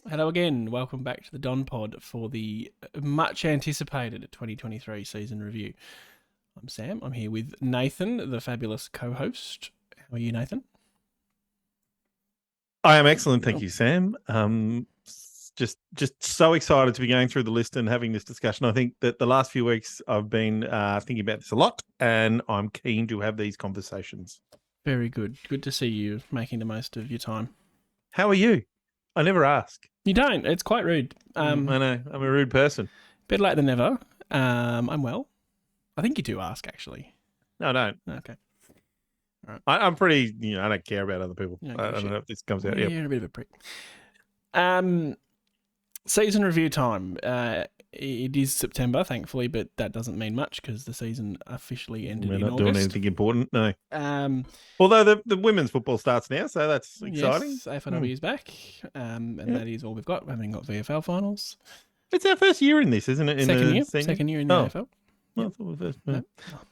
Hello again. Welcome back to the Don Pod for the much anticipated 2023 season review. I'm Sam. I'm here with Nathan, the fabulous co-host. How are you, Nathan? I am excellent, thank you, Sam. Just so excited to be going through the list and having this discussion. I think that the last few weeks I've been thinking about this a lot, and I'm keen to have these conversations. Very good. Good to see you making the most of your time. How are you? I never ask. You don't. It's quite rude. I know. I'm a rude person. Better late than never. I'm well. I think you do ask, actually. No, I don't. Okay. All right. I'm pretty, I don't care about other people. I don't know if this comes out. Yeah, you're a bit of a prick. Season review time. It is September, thankfully, but that doesn't mean much because the season officially ended in August. We're not doing anything important, no. Although the women's football starts now, so that's exciting. Yes, AFLW is back, and that is all we've got. We haven't got VFL finals. It's our first year in this, isn't it? Second year in the AFL. Well, I thought it was first. No.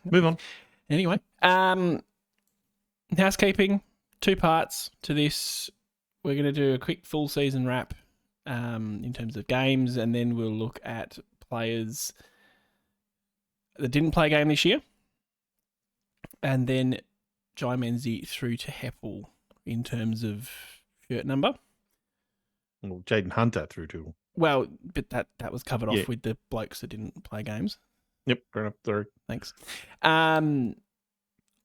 Move on. Anyway, housekeeping, 2 parts to this. We're going to do a quick full season wrap in terms of games, and then we'll look at players that didn't play a game this year, and then Jai Menzie through to Heppell in terms of shirt number. Well, Jaden Hunter through to. Well, but that was covered off with the blokes that didn't play games. Yep, fair enough. Sorry. Thanks. I'm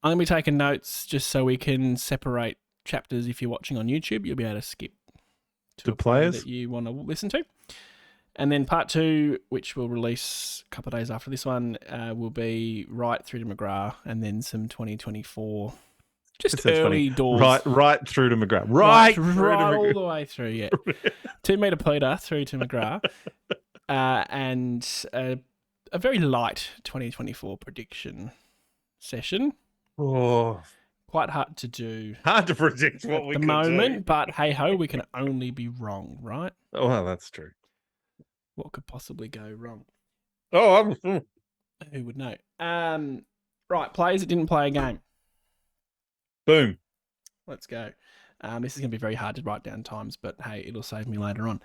going to be taking notes just so we can separate chapters. If you're watching on YouTube, you'll be able to skip to a players that you want to listen to. And then part 2, which we'll release a couple of days after this one, will be Wright through to McGrath, and then some 2024, just early doors. Right through to McGrath. Right all the way through, yeah. 2 metre Peter through to McGrath. And a very light 2024 prediction session. Oh, quite hard to do. Hard to predict what we could do. At the moment, but hey ho, we can only be wrong, right? Oh, well, that's true. What could possibly go wrong? Oh, who would know? Right, players that didn't play a game. Boom. Let's go. This is going to be very hard to write down times, but hey, it'll save me later on.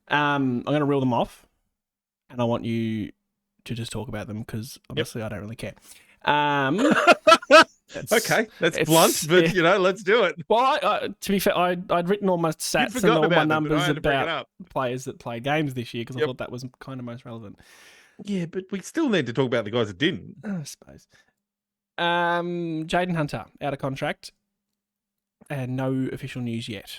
I'm going to reel them off, and I want you to just talk about them because obviously I don't really care. Okay, that's blunt, but let's do it. Well, to be fair, I'd written all my stats and all my numbers about players that played games this year because I thought that was kind of most relevant. Yeah, but we still need to talk about the guys that didn't. I suppose. Jaden Hunter out of contract, and no official news yet.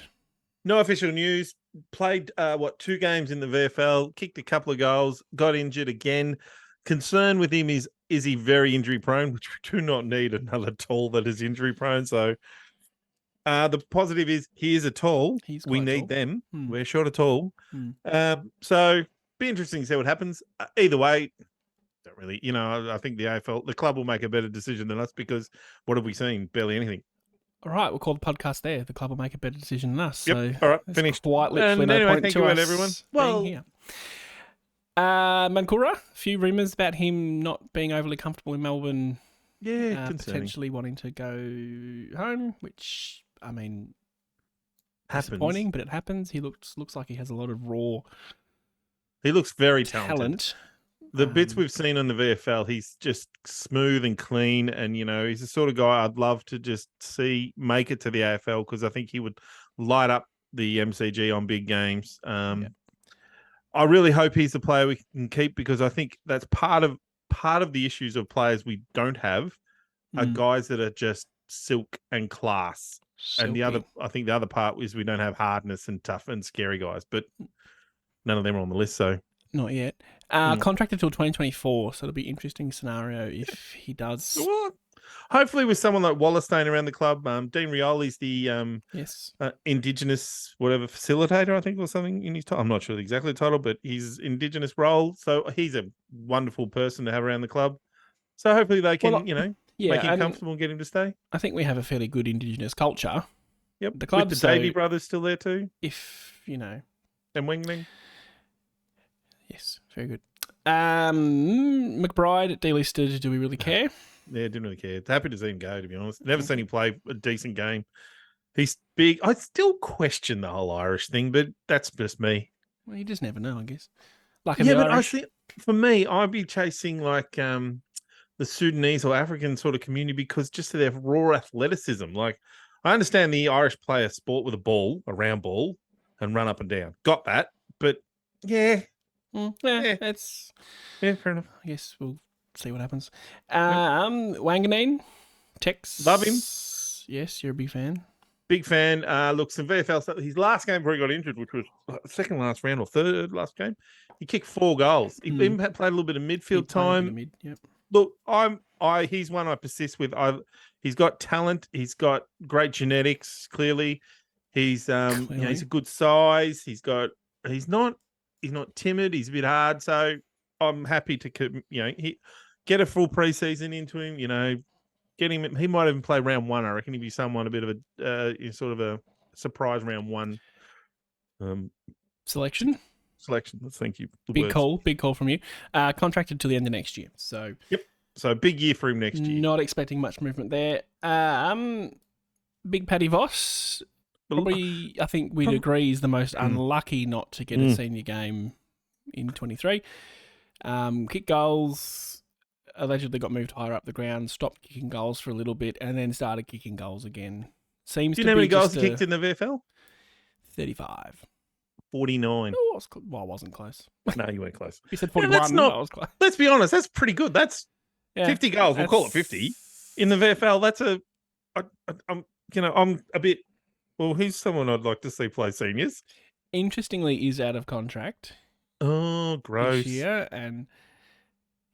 No official news. Played 2 games in the VFL, kicked a couple of goals, got injured again. Concern with him is he very injury prone, which we do not need another tall that is injury prone. So the positive is he is a tall. We need tall. Them. We're short of tall. So be interesting to see what happens. Either way, don't really, I think the AFL, the club will make a better decision than us because what have we seen? Barely anything. All right, we'll call the podcast there. The club will make a better decision than us. Yep. So all right, finished. Quite literally no point to us, everyone. Well, here. Mankura, a few rumours about him not being overly comfortable in Melbourne. Yeah, potentially wanting to go home, which, I mean, happens. Disappointing, but it happens. He looks like he has a lot of raw. He looks very talented. The bits we've seen on the VFL, he's just smooth and clean, and he's the sort of guy I'd love to just see make it to the AFL because I think he would light up the MCG on big games. I really hope he's the player we can keep because I think that's part of the issues of players we don't have are guys that are just silk and class. Silky. And I think the other part is we don't have hardness and tough and scary guys, but none of them are on the list. So not yet. Contracted till 2024, so it'll be an interesting scenario if he does. Well, hopefully with someone like Walla staying around the club. Dean Rioli's the Indigenous whatever facilitator, I think, or something in his title. I'm not sure exactly the title, but his Indigenous role. So he's a wonderful person to have around the club. So hopefully they can, make him comfortable and get him to stay. I think we have a fairly good Indigenous culture. Yep. The club, with the Davey brothers still there too. If, And Wingling. Yes, very good. McBride delisted. Do we really care? Yeah, didn't really care. Happy to see him go, to be honest. Never seen him play a decent game. He's big. I still question the whole Irish thing, but that's just me. Well, you just never know, I guess. Like Yeah, the but Irish. I think for me, I'd be chasing like the Sudanese or African sort of community because just of their raw athleticism. Like, I understand the Irish play a sport with a ball, a round ball, and run up and down. Got that, but yeah, That's fair enough. I guess we'll see what happens. Wanganeen, Tex. Love him. Yes, you're a big fan. Big fan. Look, some VFL stuff. His last game before he got injured, which was second last round or third last game, he kicked 4 goals. He even played a little bit of midfield time. Yep. Look, he's one I persist with. He's got talent. He's got great genetics. Clearly, he's he's a good size. He's not timid. He's a bit hard. So I'm happy to get a full preseason into him. Get him. He might even play round 1. I reckon he'd be someone a bit of a sort of a surprise round 1 selection. Thank you. Big call from you. Contracted till the end of next year. So yep. So big year for him next year. Not expecting much movement there. Big Paddy Voss. Probably, I think we'd agree, is the most unlucky not to get a senior game in 23. Kick goals. Allegedly got moved higher up the ground, stopped kicking goals for a little bit, and then started kicking goals again. Do you know how many goals he kicked in the VFL? 35. 49. Oh, I wasn't close. No, you weren't close. You said 41. I was close. Let's be honest, that's pretty good. That's 50 goals. We'll call it 50. In the VFL, I'm a bit... Well, he's someone I'd like to see play seniors. Interestingly, is out of contract. Oh, gross. This year, and...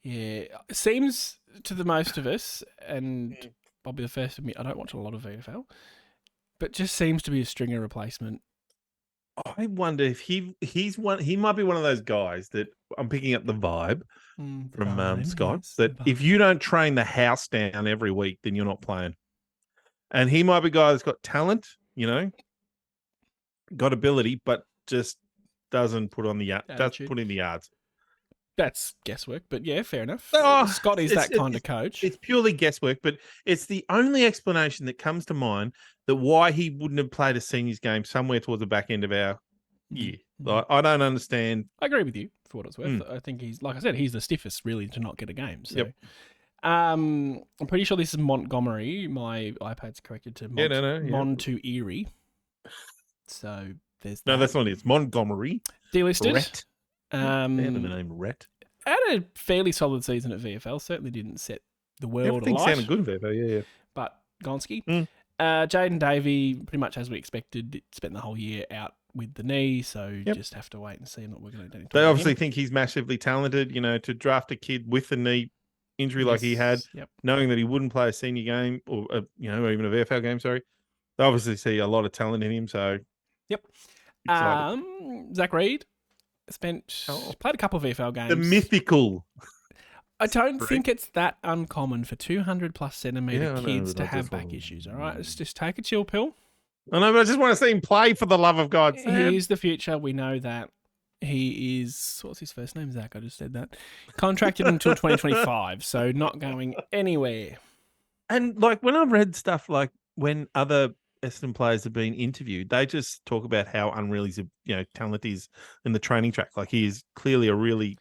Yeah, it seems to the most of us, and I'll be the first to admit I don't watch a lot of VFL, but just seems to be a stringer replacement. I wonder if he might be one of those guys that I'm picking up the vibe from Scott, that if you don't train the house down every week, then you're not playing. And he might be a guy that's got talent, got ability, but just doesn't put in the yards. That's guesswork, but yeah, fair enough. Oh, Scott is that kind of coach. It's purely guesswork, but it's the only explanation that comes to mind that why he wouldn't have played a seniors game somewhere towards the back end of our year. Like, I don't understand. I agree with you for what it's worth. I think he's, like I said, he's the stiffest really to not get a game. So. Yep. I'm pretty sure this is Montgomery. My iPad's corrected to Mon to Erie. So there's that. No, that's not it. It's Montgomery. Delisted. Rhett. And the name Rhett. Had a fairly solid season at VFL. Certainly didn't set the world alight. Everything sounded good in VFL, yeah. But Gonski. Jaden Davey, pretty much as we expected, spent the whole year out with the knee, so just have to wait and see. I'm not working on anything. They obviously think he's massively talented, to draft a kid with a knee injury like he had, knowing that he wouldn't play a senior game or, even a VFL game, sorry. They obviously see a lot of talent in him, so... Yep. Zach Reid. Played a couple of VFL games. The mythical. I don't think it's that uncommon for 200 plus centimetre kids to have back issues, all right? Let's just take a chill pill. I know, but I just want to see him play for the love of God. He's the future. We know that. He is, what's his first name? Zach, I just said that. Contracted until 2025, so not going anywhere. And when I've read stuff when other Essendon players have been interviewed, they just talk about how unreal his talent is in the training track. Like, he is clearly a really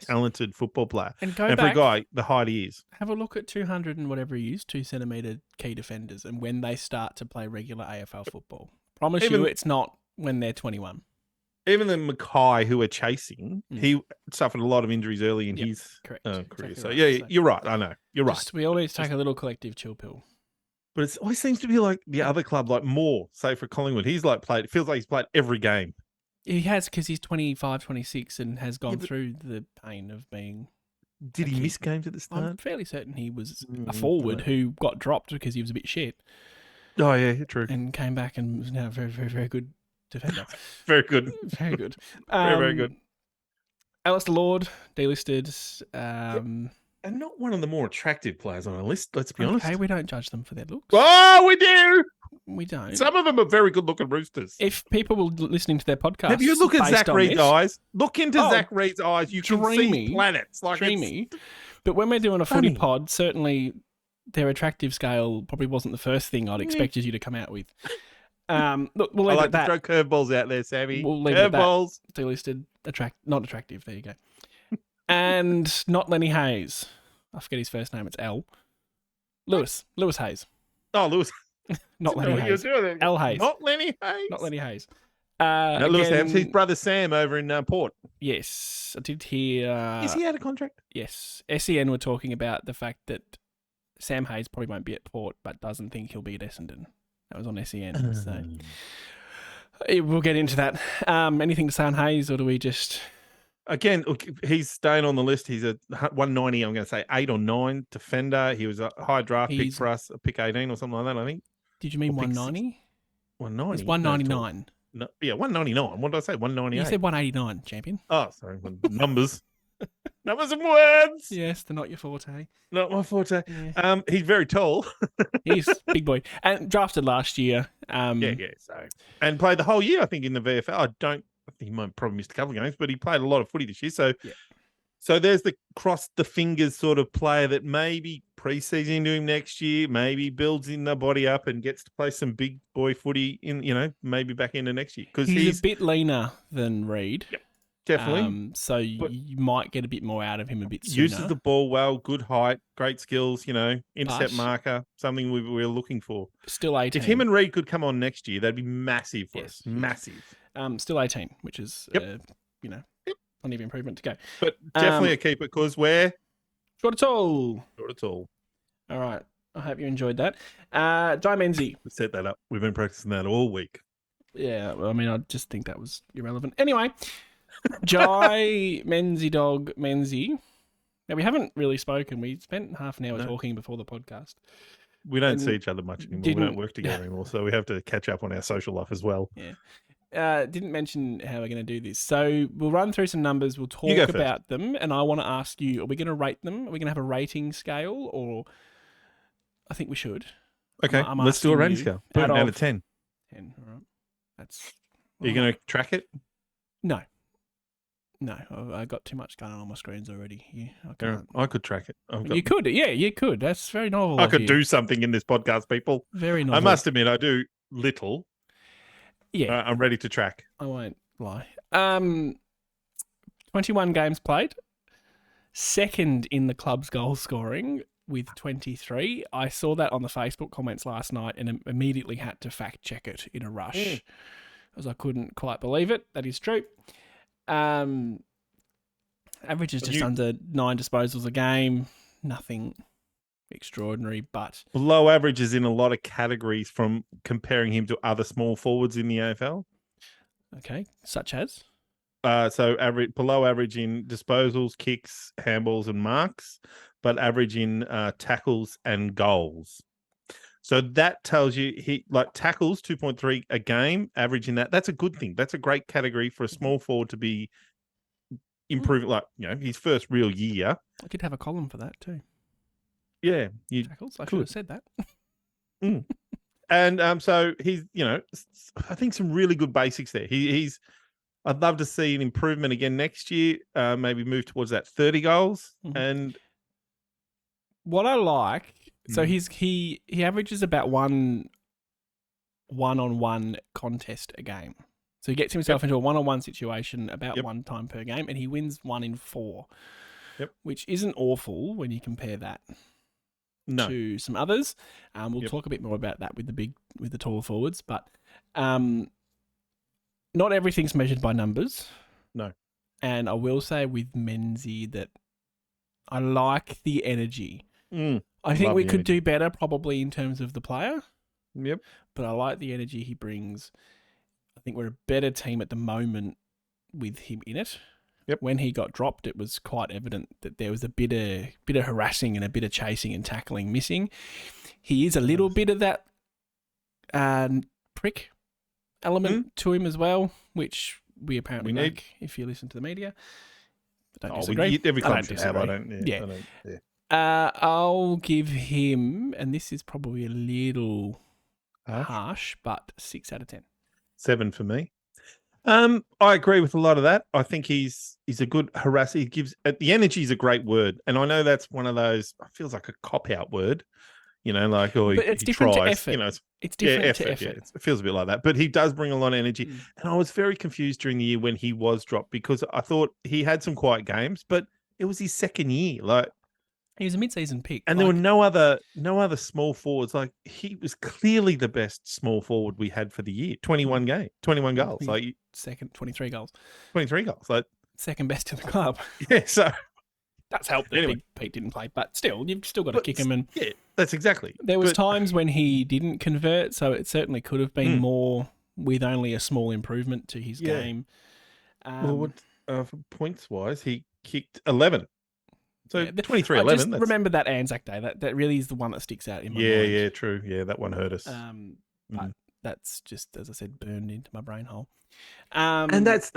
talented football player. And for a guy, the height he is. Have a look at 200 and whatever he is, 2 centimetre key defenders, and when they start to play regular AFL football. Promise you it's not when they're 21. Even the Mackay who we're chasing, he suffered a lot of injuries early in his career. Exactly so, right. You're right. I know. You're right. We always take a little collective chill pill. But it always seems to be like the other club, like more, say for Collingwood. He's it feels like he's played every game. He has, because he's 25, 26 and has gone through the pain of being... Did he miss games at the start? I'm fairly certain he was a forward who got dropped because he was a bit shit. Oh, yeah, true. And came back and was now a very, very, very good defender. Very good. Very good. Very good. Alistair Lord, delisted. And not one of the more attractive players on our list, let's be honest. Okay, we don't judge them for their looks. Oh, we do! We don't. Some of them are very good-looking roosters. If people were listening to their podcast... Have you look at Zach Reid's eyes? Look into Zach Reid's eyes. You can see planets. Dreamy. But when we're doing a footy pod, certainly their attractive scale probably wasn't the first thing I'd expected you to come out with. Look, we'll I leave like it at to that. throw curveballs out there, Sammy. We'll leave it at that. Curveballs. Delisted, not attractive. There you go. And not Lenny Hayes. I forget his first name. It's L. Lewis Hayes. Oh, Lewis. Not Lenny Hayes. L Hayes. Not Lenny Hayes. Not Lenny Hayes. No, Lewis Hayes. His brother Sam over in Port. Yes, I did hear. Is he out of contract? Yes, SEN were talking about the fact that Sam Hayes probably won't be at Port, but doesn't think he'll be at Essendon. That was on SEN. So we'll get into that. Anything to say on Hayes, or do we just? Again, look, he's staying on the list. He's a 190, I'm going to say 8 or 9 defender. He was a high draft pick for us, a pick 18 or something like that, I think. Did you mean 190? 190. It's 199. No, yeah, 199. What did I say? 198. You said 189, champion. Oh, sorry. Numbers. Numbers and words. Yes, they're not your forte. Not my forte. Yeah. He's very tall. He's big boy. And drafted last year. So and played the whole year, I think, in the VFL. I think he might probably missed a couple of games, but he played a lot of footy this year. So there's the cross the fingers sort of player that maybe preseason to him next year, maybe builds in the body up and gets to play some big boy footy in, maybe back into next year. Because he's a bit leaner than Reed. Yep, definitely. So you might get a bit more out of him a bit sooner. Uses the ball well, good height, great skills, intercept marker, something we're looking for. Still 18. If him and Reed could come on next year, that'd be massive for us. Massive. Still 18, which is, plenty of improvement to go. But definitely a keeper because we're short at all. Short at all. All right. I hope you enjoyed that. Menzie. Set that up. We've been practicing that all week. Yeah. Well, I mean, I just think that was irrelevant. Anyway, Menzie. Now, we haven't really spoken. We spent half an hour talking before the podcast. We don't see each other much anymore. We don't work together anymore. So we have to catch up on our social life as well. Yeah. Didn't mention how we're going to do this. So we'll run through some numbers. We'll talk about them. And I want to ask you, are we going to rate them? Are we going to have a rating scale? Or I think we should. Okay, let's do a rating scale. Put it out of 10. 10, all right. Are you going to track it? No, I got too much going on my screens already. Yeah, I can't. I could track it. You could. Yeah, you could. That's very novel. I could do something in this podcast, people. Very novel. I must admit, I do little. Yeah. I'm ready to track. I won't lie. 21 games played. Second in the club's goal scoring with 23. I saw that on the Facebook comments last night and immediately had to fact check it in a rush as I couldn't quite believe it. That is true. Average is just under 9 disposals a game. Nothing extraordinary, but below average is in a lot of categories from comparing him to other small forwards in the AFL. Okay, such as? So below average in disposals, kicks, handballs, and marks, but average in tackles and goals. So that tells you he tackles 2.3 a game, average in that. That's a good thing. That's a great category for a small forward to be improving. His first real year. I could have a column for that too. Yeah, tackles. I should have said that. And so he's, I think some really good basics there. He's. I'd love to see an improvement again next year. Maybe move towards that 30 goals. Mm-hmm. And what I like, so he averages about one-on-one contest a game. So he gets himself into a one-on-one situation about one time per game, and he wins 1 in 4. Which isn't awful when you compare that. To some others. We'll talk a bit more about that with the taller forwards, but not everything's measured by numbers. No. And I will say with Menzie that I like the energy. I think we could do better probably in terms of the player. Yep. But I like the energy he brings. I think we're a better team at the moment with him in it. Yep. When he got dropped, it was quite evident that there was a bit of harassing and a bit of chasing and tackling missing. He is a little bit of that prick element to him as well, which we apparently need if you listen to the media. I don't disagree. Every club should have. I'll give him, and this is probably a little harsh, but 6 out of 10. 7 for me. I agree with a lot of that. I think he's a good harasser. He gives the energy is a great word, and I know that's one of those. Feels like a cop out word. you know, like, or but it's he different tries, to effort. you know, It's different effort, to effort. Yeah, it feels a bit like that. But he does bring a lot of energy. And I was very confused during the year when he was dropped because I thought he had some quiet games, but it was his second year. Like, he was a mid-season pick. And there were no other small forwards. Like, he was clearly the best small forward we had for the year. 21 goals. Like, second, 23 goals. 23 goals. Like, second best in the club. Yeah, so that's helped that Big Pete didn't play, but still, you've still got to kick him. And yeah, that's exactly. There was times when he didn't convert, so it certainly could have been more with only a small improvement to his game. Well, for points wise, he kicked 11. So 23-11. Just remember that Anzac Day. That really is the one that sticks out in my mind. Yeah, true. Yeah, that one hurt us. But that's just, as I said, burned into my brain hole. And that's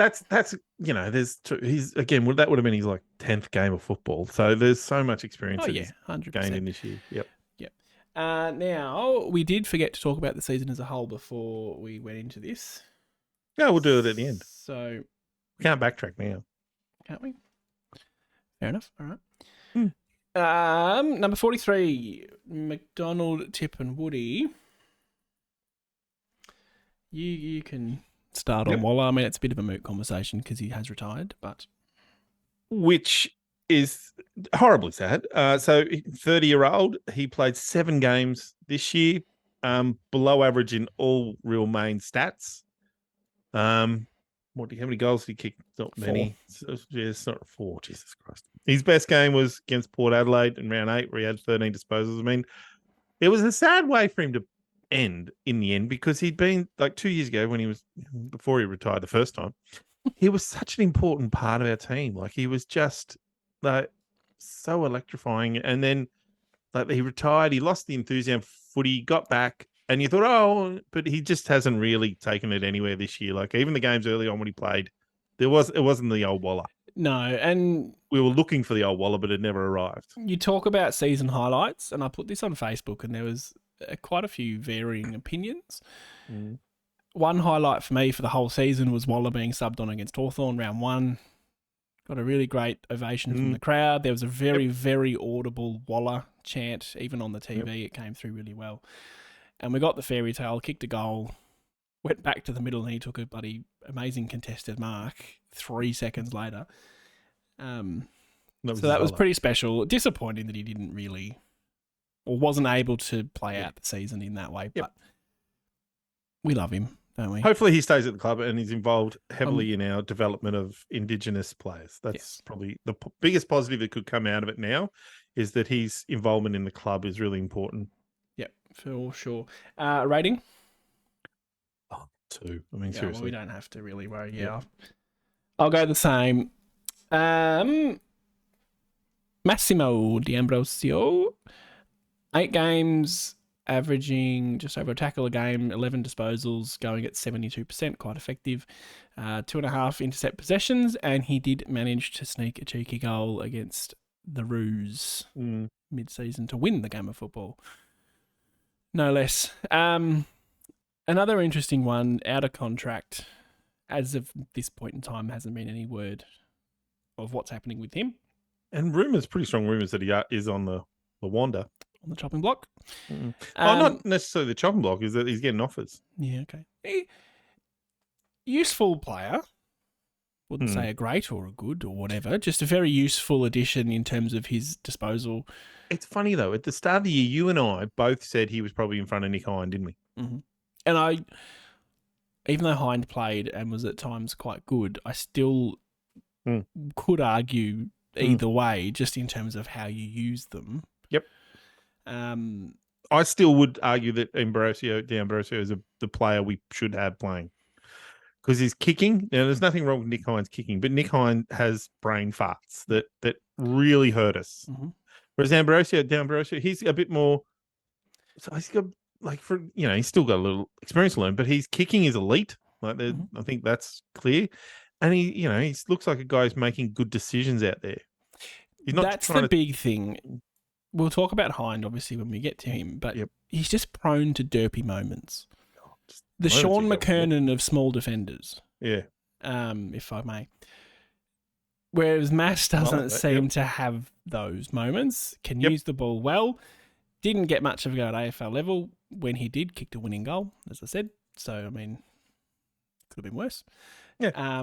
you know, he's again, that would have been his like 10th game of football. So there's so much experience. 100% gained in this year. Yep. Now we did forget to talk about the season as a whole before we went into this. Yeah, we'll do it at the end. So we can't backtrack now, can't we? Fair enough. All right. Number 43, McDonald, Tip, and Woody. You can start on Walla. I mean, it's a bit of a moot conversation because he has retired, but which is horribly sad. So 30-year-old, he played 7 games this year, below average in all real main stats. How many goals did he kick? Not 4. many. It's not 4. Jesus Christ. His best game was against Port Adelaide in round 8, where he had 13 disposals. I mean, it was a sad way for him to end in the end, because he'd been like 2 years ago before he retired the first time, he was such an important part of our team. Like, he was just like so electrifying. And then like he retired, he lost the enthusiasm footy, got back, and you thought, but he just hasn't really taken it anywhere this year. Like, even the games early on when he played, it wasn't the old Walla. No, and we were looking for the old Walla, but it never arrived. You talk about season highlights, and I put this on Facebook, and there was quite a few varying opinions. One highlight for me for the whole season was Walla being subbed on against Hawthorn round 1. Got a really great ovation from the crowd. There was a very, very audible Walla chant, even on the TV. It came through really well. And we got the fairy tale, kicked a goal, went back to the middle, and he took a bloody amazing contested mark 3 seconds later. So that was pretty special. Disappointing that he didn't really, or wasn't able to play out the season in that way. But we love him, don't we? Hopefully he stays at the club and he's involved heavily in our development of Indigenous players. That's probably the biggest positive that could come out of it now, is that his involvement in the club is really important. Yep, for sure. Rating? 2. I mean, seriously. Well, we don't have to really worry. I'll go the same. Massimo D'Ambrosio, 8 games, averaging just over a tackle a game, 11 disposals, going at 72%, quite effective. 2.5 intercept possessions, and he did manage to sneak a cheeky goal against the Roos mid-season to win the game of football. No less. Another interesting one, out of contract. As of this point in time, hasn't been any word of what's happening with him. And pretty strong rumours that he is on the wander. On the chopping block? Not necessarily the chopping block, is that he's getting offers. Yeah, okay. Useful player. Wouldn't say a great or a good or whatever. Just a very useful addition in terms of his disposal. It's funny, though. At the start of the year, you and I both said he was probably in front of Nick Hind, didn't we? Mm-hmm. And even though Hind played and was at times quite good, I still could argue either way, just in terms of how you use them. Yep. I still would argue that D'Ambrosio is the player we should have playing, because he's kicking. Now, there's nothing wrong with Nick Hind's kicking, but Nick Hind has brain farts that really hurt us. Mm-hmm. Whereas D'Ambrosio, he's a bit more. So he's got he's still got a little experience to learn, but his kicking is elite. I think that's clear. And he looks like a guy who's making good decisions out there. That's the big thing. We'll talk about Hind, obviously, when we get to him, but he's just prone to derpy moments. The Sean McKernan of small defenders. Yeah. If I may. Whereas Mass doesn't seem to have those moments, can use the ball well. Didn't get much of a go at AFL level. When he did, kicked a winning goal, as I said. So, I mean, could have been worse. Yeah.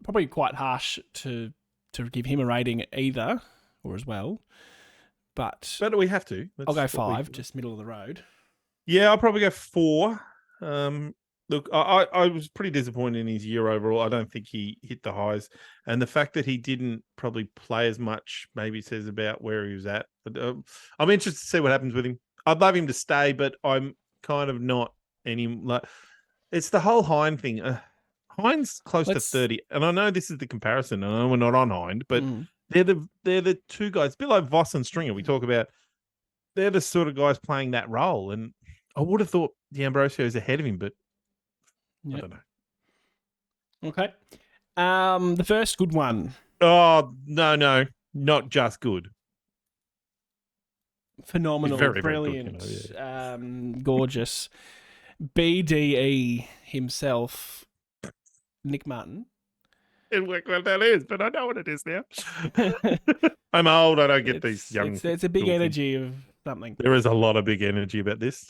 Probably quite harsh to give him a rating either, or as well. But we have to. I'll go 5, just middle of the road. Yeah, I'll probably go 4. Look, I was pretty disappointed in his year overall. I don't think he hit the highs. And the fact that he didn't probably play as much maybe says about where he was at. But I'm interested to see what happens with him. I'd love him to stay, but I'm kind of not it's the whole Hind thing. Hind's close to 30. And I know this is the comparison. I know we're not on Hind, but they're the two guys, a bit like Voss and Stringer we talk about. They're the sort of guys playing that role. And I would have thought D'Ambrosio is ahead of him, but I don't know. Okay. The first good one. Oh, no. Not just good. Phenomenal. Very, brilliant. Very good, yeah. Gorgeous. BDE himself, Nick Martin. Didn't work what that is, but I know what it is now. I'm old. I don't get these young. It's a big energy of something. There is a lot of big energy about this.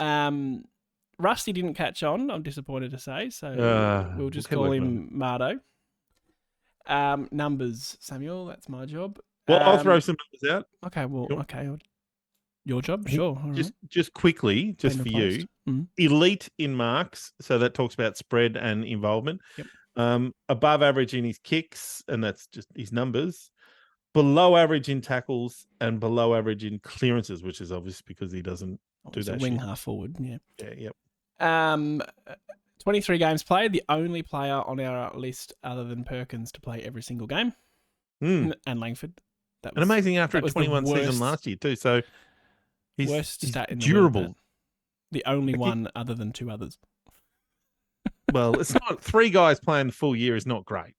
Rusty didn't catch on, I'm disappointed to say, so we'll just call him Mardo. Numbers, Samuel, that's my job. Well, I'll throw some numbers out. Okay, okay. Your job? Sure. Just quickly, just for you. Elite in marks, so that talks about spread and involvement. Yep. Above average in his kicks, and that's just his numbers. Below average in tackles and below average in clearances, which is obvious because he doesn't do that. Wing half forward, yeah. Yeah, yep. 23 games played, the only player on our list other than Perkins to play every single game. And Langford. That was amazing after a 21 season last year too. So he's durable. The only one other than 2 others. Well, it's not 3 guys playing the full year is not great.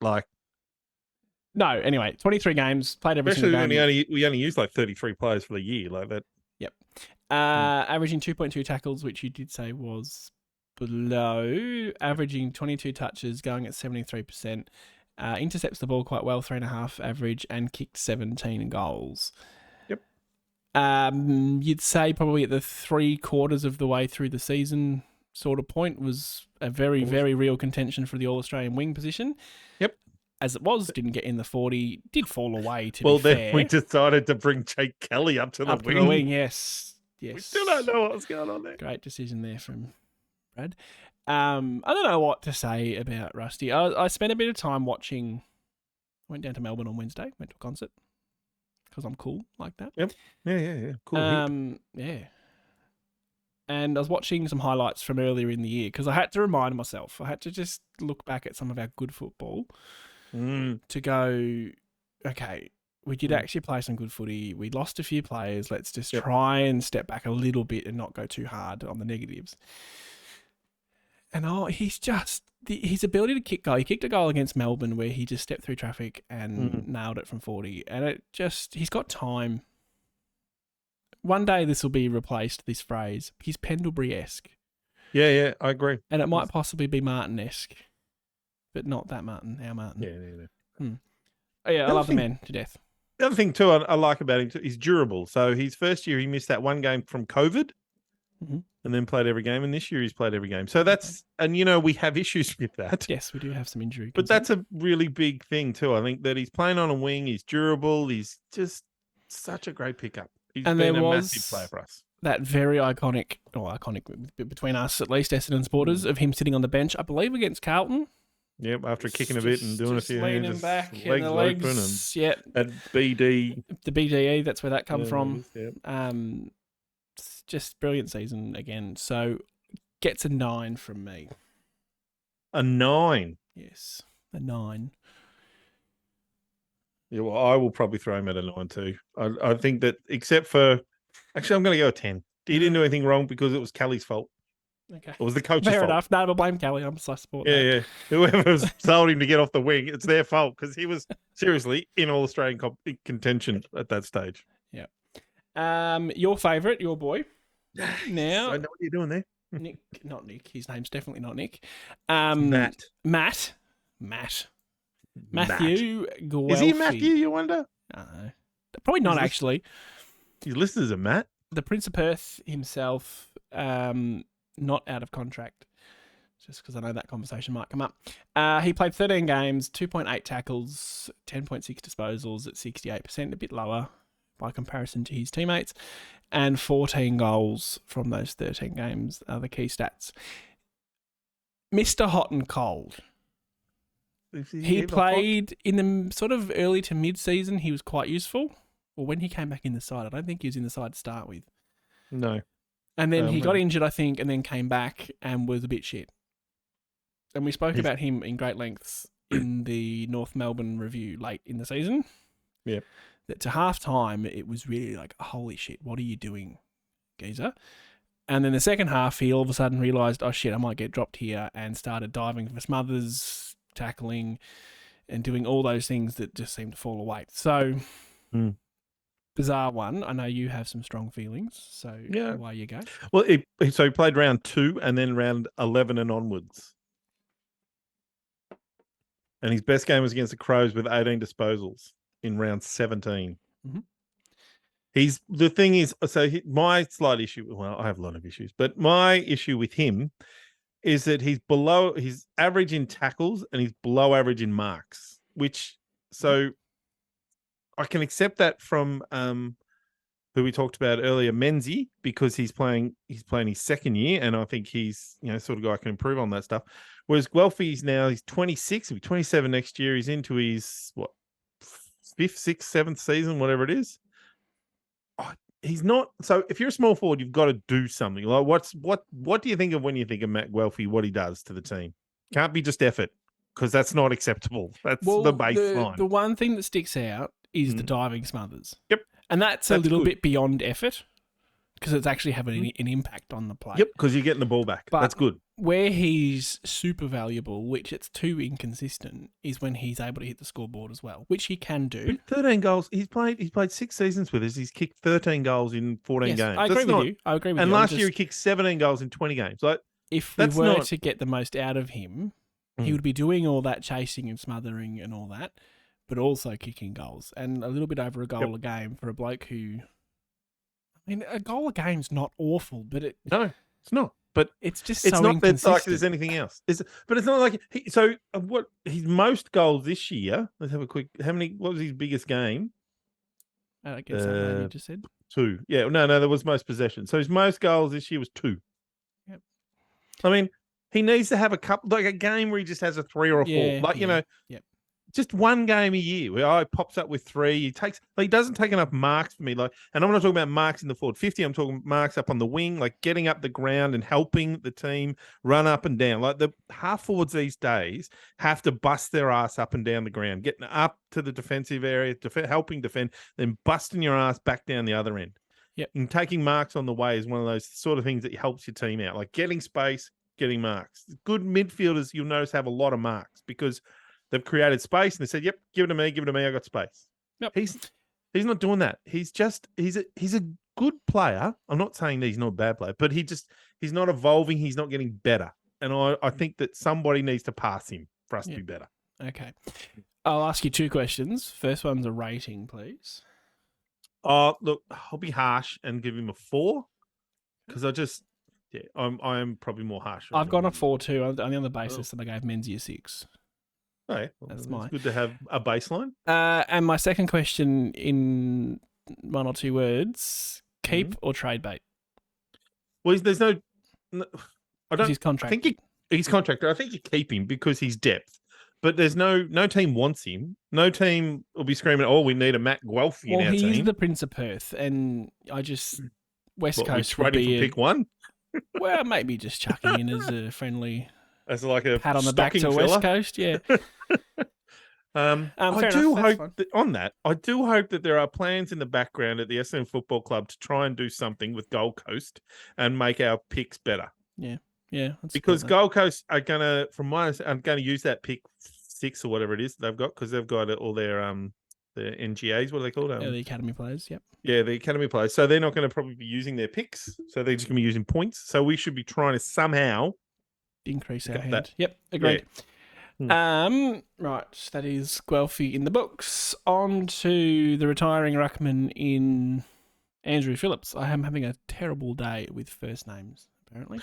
No, anyway, 23 games, played every single game. We only use 33 players for the year like that. Yep. Averaging 2.2 tackles, which you did say was below. Averaging 22 touches, going at 73%. Intercepts the ball quite well, 3.5 average, and kicked 17 goals. Yep. You'd say probably at the 3/4 of the way through the season sort of point was a very, very real contention for the All-Australian wing position. Yep. As it was, didn't get in the 40, did fall away, to be fair. Then we decided to bring Jake Kelly up to the wing. To the wing, yes. We still don't know what's going on there. Great decision there from Brad. I don't know what to say about Rusty. I spent a bit of time watching. Went down to Melbourne on Wednesday. Went to a concert because I'm cool like that. Yep. Yeah. Cool. Yeah. And I was watching some highlights from earlier in the year because I had to remind myself. I had to just look back at some of our good football to go, okay, we did actually play some good footy. We lost a few players. Let's just try and step back a little bit and not go too hard on the negatives. And he's just his ability to kick goal. He kicked a goal against Melbourne where he just stepped through traffic and nailed it from 40. And he's got time. One day this will be replaced, this phrase. He's Pendlebury-esque. Yeah, I agree. And it might possibly be Martin-esque, but not that Martin, our Martin. Yeah. Oh, yeah, I love the man to death. The other thing too I like about him too, he's durable. So his first year he missed that one game from COVID and then played every game. And this year he's played every game. So that's, and we have issues with that. Yes, we do have some injury. But that's a really big thing too. I think that he's playing on a wing, he's durable, he's just such a great pickup. He's been a massive player for us. That very iconic between us, at least Essendon supporters, of him sitting on the bench, I believe against Carlton. Yep, after kicking a bit and doing a few leaning hands, back legs and the legs open and BD. The BDE, that's where that come from. Yep. It's just brilliant season again. So gets a 9 from me. A 9? Yes, a 9. Yeah, well, I will probably throw him at a 9 too. I think that except for... Actually, I'm going to go a 10. He didn't do anything wrong because it was Kelly's fault. Okay. It was the coach's fault. Fair enough. No, but blame Kelly. I'm so support that. Yeah. Whoever's told him to get off the wing, it's their fault because he was seriously in All-Australian contention at that stage. Yeah. Your favourite, your boy. Now, I know what you're doing there. Nick, not Nick. His name's definitely not Nick. Matt. Matthew Guelfi. Is he Matthew, you wonder? Probably not, actually. He's listed as a Matt. the Prince of Perth himself, not out of contract, just because I know that conversation might come up. He played 13 games, 2.8 tackles, 10.6 disposals at 68%, a bit lower by comparison to his teammates, and 14 goals from those 13 games are the key stats. Mr. Hot and Cold. He played in the sort of early to mid-season. He was quite useful. Well, when he came back in the side, I don't think he was in the side to start with. No. And then he got injured, I think, and then came back and was a bit shit. And we spoke about him in great lengths in the North Melbourne review late in the season. Yep. That to half-time, it was really like, holy shit, what are you doing, geezer? And then the second half, he all of a sudden realised, oh shit, I might get dropped here, and started diving for smothers, tackling, and doing all those things that just seemed to fall away. So... Bizarre one. I know you have some strong feelings, so away you go. Well, so he played round 2 and then round 11 and onwards. And his best game was against the Crows with 18 disposals in round 17. Mm-hmm. The thing is, so my slight issue, well, I have a lot of issues, but my issue with him is that he's below his average in tackles and he's below average in marks, so I can accept that from who we talked about earlier, Menzie, because he's playing his second year, and I think he's sort of guy can improve on that stuff. Whereas Guelfi's he's 26, he'll be 27 next year. He's into his 5th, 6th, 7th season, whatever it is. He's not. So if you're a small forward, you've got to do something. Like what do you think of when you think of Matt Guelfi? What he does to the team can't be just effort, because that's not acceptable. That's the baseline. The one thing that sticks out is the diving smothers. Yep. And that's a little bit beyond effort, because it's actually having an impact on the play. Yep, because you're getting the ball back. That's good. Where he's super valuable, which it's too inconsistent, is when he's able to hit the scoreboard as well, which he can do. 13 goals. He's played 6 seasons with us. He's kicked 13 goals in 14 games. I agree with you. And last year he kicked 17 goals in 20 games. Like, if we were to get the most out of him, he would be doing all that chasing and smothering and all that, but also kicking goals, and a little bit over a goal a game for a bloke who, a goal a game's not awful, but no, it's not. But it's just it's so not inconsistent. like there's anything else. But it's not like what his most goals this year. Let's have a quick. What was his biggest game? I don't get something you just said. 2. Yeah, no, there was most possession. So his most goals this year was 2. Yep. I mean, he needs to have a couple, like a game where he just has a 3 or a 4. Yep. Just one game a year where he pops up with 3. He doesn't take enough marks for me. And I'm not talking about marks in the forward 50. I'm talking marks up on the wing, like getting up the ground and helping the team run up and down. Like the half forwards these days have to bust their ass up and down the ground, getting up to the defensive area, helping defend, then busting your ass back down the other end. Yep. And taking marks on the way is one of those sort of things that helps your team out, like getting space, getting marks. Good midfielders, you'll notice, have a lot of marks because they've created space and they said, "Yep, give it to me, I got space." Yep. He's not doing that. He's a good player. I'm not saying that he's not a bad player, but he's not evolving. He's not getting better. And I think that somebody needs to pass him for us to be better. Okay. I'll ask you 2 questions. First one's a rating, please. Look, I'll be harsh and give him a 4 because I am probably more harsh. I've gone a 4 too, only on the basis that I gave Menzie a 6. Oh, that's good to have a baseline. And my second question, in 1 or 2 words: keep or trade bait? Well, there's no. I don't. He's contracted. I think he's contracted. I think you keep him because he's depth. But there's no team wants him. No team will be screaming, "Oh, we need a Matt Guelfi in our team." Well, he's the Prince of Perth, and I just West Coast would be pick one. Well, maybe just chucking in as a friendly, as like a pat on the back to fella. West Coast, yeah. I do hope that there are plans in the background at the Essendon Football Club to try and do something with Gold Coast and make our picks better. Yeah. Because Gold Coast are going to use that pick 6 or whatever it is they've got, because they've got all their NGAs. What are they called? The academy players. Yep. Yeah, the academy players. So they're not going to probably be using their picks. So they're just going to be using points. So we should be trying to somehow increase our hand. That. Yep. Agreed. Yeah. Right. That is Guelfi in the books. On to the retiring ruckman in Andrew Phillips. I am having a terrible day with first names, apparently.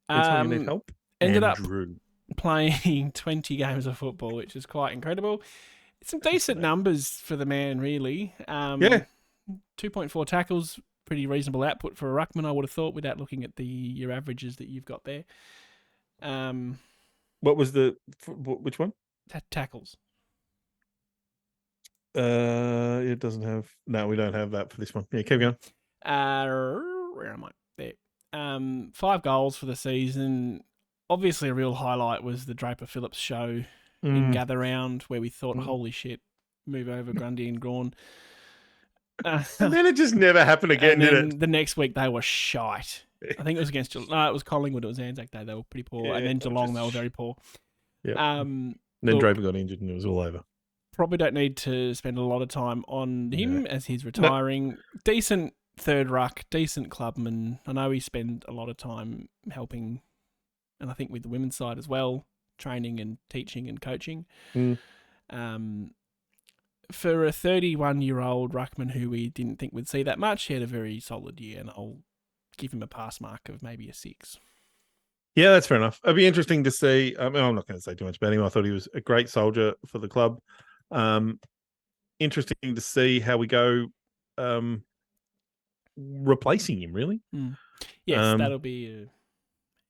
Anytime you need help, ended Andrew. up playing 20 games of football, which is quite incredible. Some decent numbers for the man, really. 2.4 tackles, pretty reasonable output for a ruckman, I would have thought, without looking at your averages that you've got there. What was which one? Tackles. It doesn't have. No, we don't have that for this one. Yeah, keep going. Where am I? There. 5 goals for the season. Obviously, a real highlight was the Draper Phillips show in Gather Round, where we thought, holy shit, move over Grundy and Gawn. And then it just never happened again, did it? The next week they were shite. I think it was against. No, it was Collingwood. It was Anzac Day. They were pretty poor, and then Geelong they were very poor. Yeah. Then Draper got injured, and it was all over. Probably don't need to spend a lot of time on him as he's retiring. No. Decent third ruck, decent clubman. I know he spent a lot of time helping, and I think with the women's side as well, training and teaching and coaching. For a 31-year-old ruckman who we didn't think would see that much, he had a very solid year, and I'll give him a pass mark of maybe a 6. Yeah, that's fair enough. It'd be interesting to see. I mean, I'm not going to say too much about him. I thought he was a great soldier for the club. Interesting to see how we go replacing him, really. Yes, that'll be an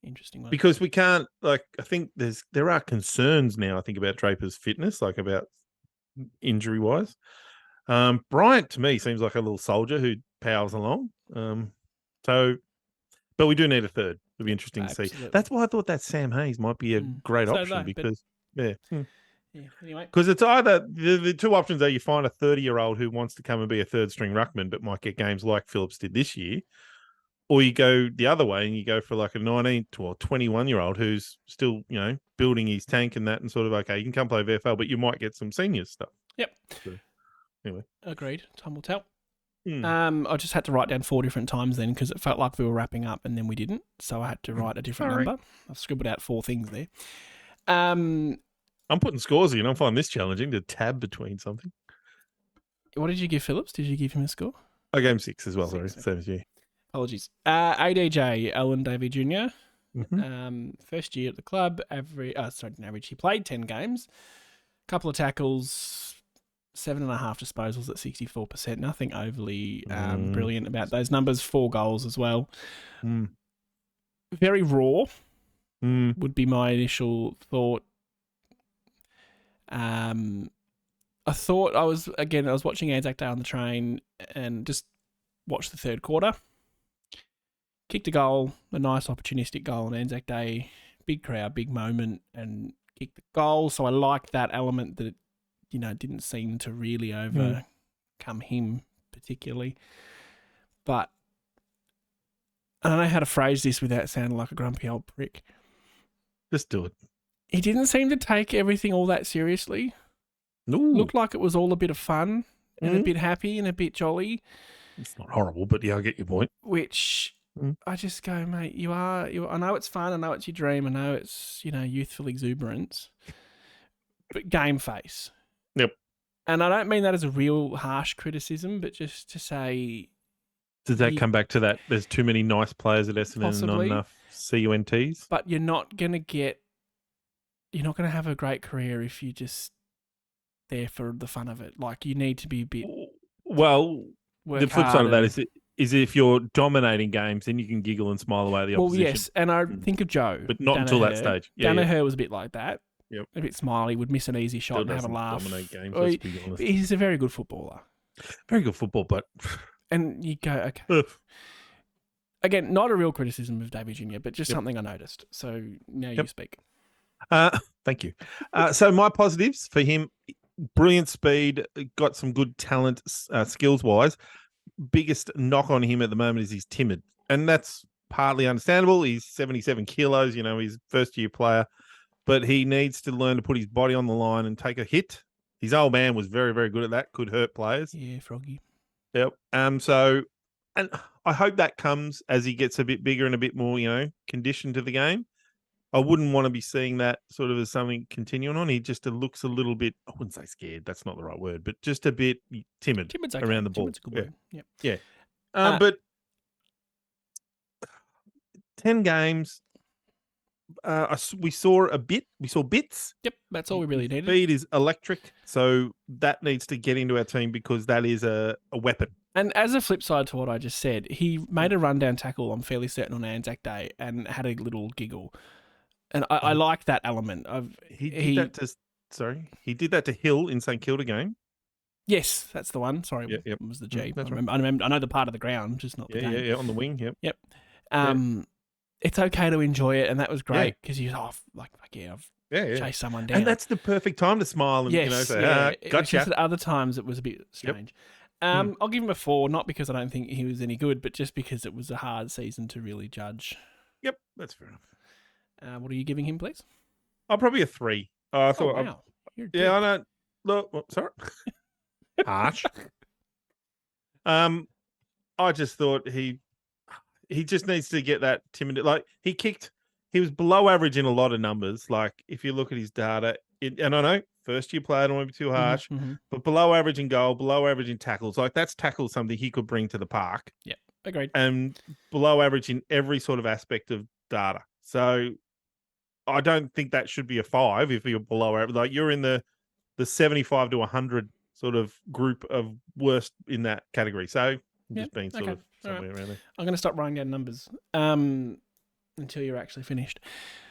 interesting one. Because we can't, I think there are concerns now, I think, about Draper's fitness, about injury-wise. Bryant, to me, seems like a little soldier who powers along. But we do need a third. It'll be interesting to see. That's why I thought that Sam Hayes might be a great option because, anyway. Because it's either the two options are you find a 30-year-old who wants to come and be a third-string ruckman but might get games like Phillips did this year, or you go the other way and you go for a 19 or 21-year-old who's still, building his tank and that, and sort of, okay, you can come play VFL, but you might get some senior stuff. Yep. So, anyway. Agreed. Time will tell. I just had to write down 4 different times then because it felt like we were wrapping up and then we didn't. So I had to write a different number. I've scribbled out 4 things there. I'm putting scores in. I'm finding this challenging to tab between something. What did you give Phillips? Did you give him a score? I gave him 6 as well. 6, sorry, same as you. Apologies. ADJ, Alan Davey Jnr. First year at the club. He played 10 games. Couple of tackles, 7.5 disposals at 64%. Nothing overly brilliant about those numbers. 4 goals as well. Very raw would be my initial thought. I was watching Anzac Day on the train and just watched the third quarter. Kicked a goal, a nice opportunistic goal on Anzac Day. Big crowd, big moment, and kicked the goal. So I liked that element that, didn't seem to really overcome him particularly. But I don't know how to phrase this without sounding like a grumpy old prick. Just do it. He didn't seem to take everything all that seriously. Ooh. Looked like it was all a bit of fun and a bit happy and a bit jolly. It's not horrible, but yeah, I get your point. Which I just go, mate, you are. I know it's fun. I know it's your dream. I know it's, youthful exuberance. But game face. Yep. And I don't mean that as a real harsh criticism, but just to say... Does that come back to that? There's too many nice players at Essendon and not enough CUNTs? But you're not going to have a great career if you're just there for the fun of it. You need to be a bit... Well, the flip side of that is if you're dominating games, then you can giggle and smile away at the opposition. Well, yes, and I think of Joe. But not until that stage. Danaher was a bit like that. Yep. A bit smiley, would miss an easy shot and have a laugh. Dominate games, let's be honest. He's a very good footballer. Very good football, but... And you go, okay. Again, not a real criticism of Davey Jnr, but just something I noticed. So now you speak. Thank you. So my positives for him, brilliant speed, got some good talent skills-wise. Biggest knock on him at the moment is he's timid. And that's partly understandable. He's 77 kilos, he's a first-year player. But he needs to learn to put his body on the line and take a hit. His old man was very, very good at that. Could hurt players. Yeah, Froggy. Yep. So, and I hope that comes as he gets a bit bigger and a bit more, conditioned to the game. I wouldn't want to be seeing that sort of as something continuing on. He just looks a little bit, I wouldn't say scared. That's not the right word, but just a bit timid Timid's okay. around the ball. Timid's a good word. Yep. Yeah. But 10 games. We saw a bit. We saw bits. Yep, that's all we really needed. Speed is electric, so that needs to get into our team because that is a weapon. And as a flip side to what I just said, he made a rundown tackle, I'm fairly certain, on Anzac Day and had a little giggle. And I like that element. He did that to Hill in St Kilda game. Yes, that's the one. Sorry, yep. It was the G. That's I know the part of the ground, just not the game. Yeah, on the wing, Yep. It's okay to enjoy it, and that was great because I've chased someone down. And that's the perfect time to smile and say, gotcha. Just at other times it was a bit strange. Yep. I'll give him a 4, not because I don't think he was any good, but just because it was a hard season to really judge. Yep, that's fair enough. What are you giving him, please? Probably a 3. I thought, wow. I know. Look, sorry. Harsh. I just thought he just needs to get that timid. Like he was below average in a lot of numbers. Like if you look at his data, and I know first year player, I don't want to be too harsh, but below average in goal, below average in tackles. Like that's tackles something he could bring to the park. Yeah, agreed. And below average in every sort of aspect of data. So I don't think that should be a 5 if you're below average. Like you're in the 75 to 100 sort of group of worst in that category. So just being sort of somewhere around there. I'm going to stop writing down numbers until you're actually finished.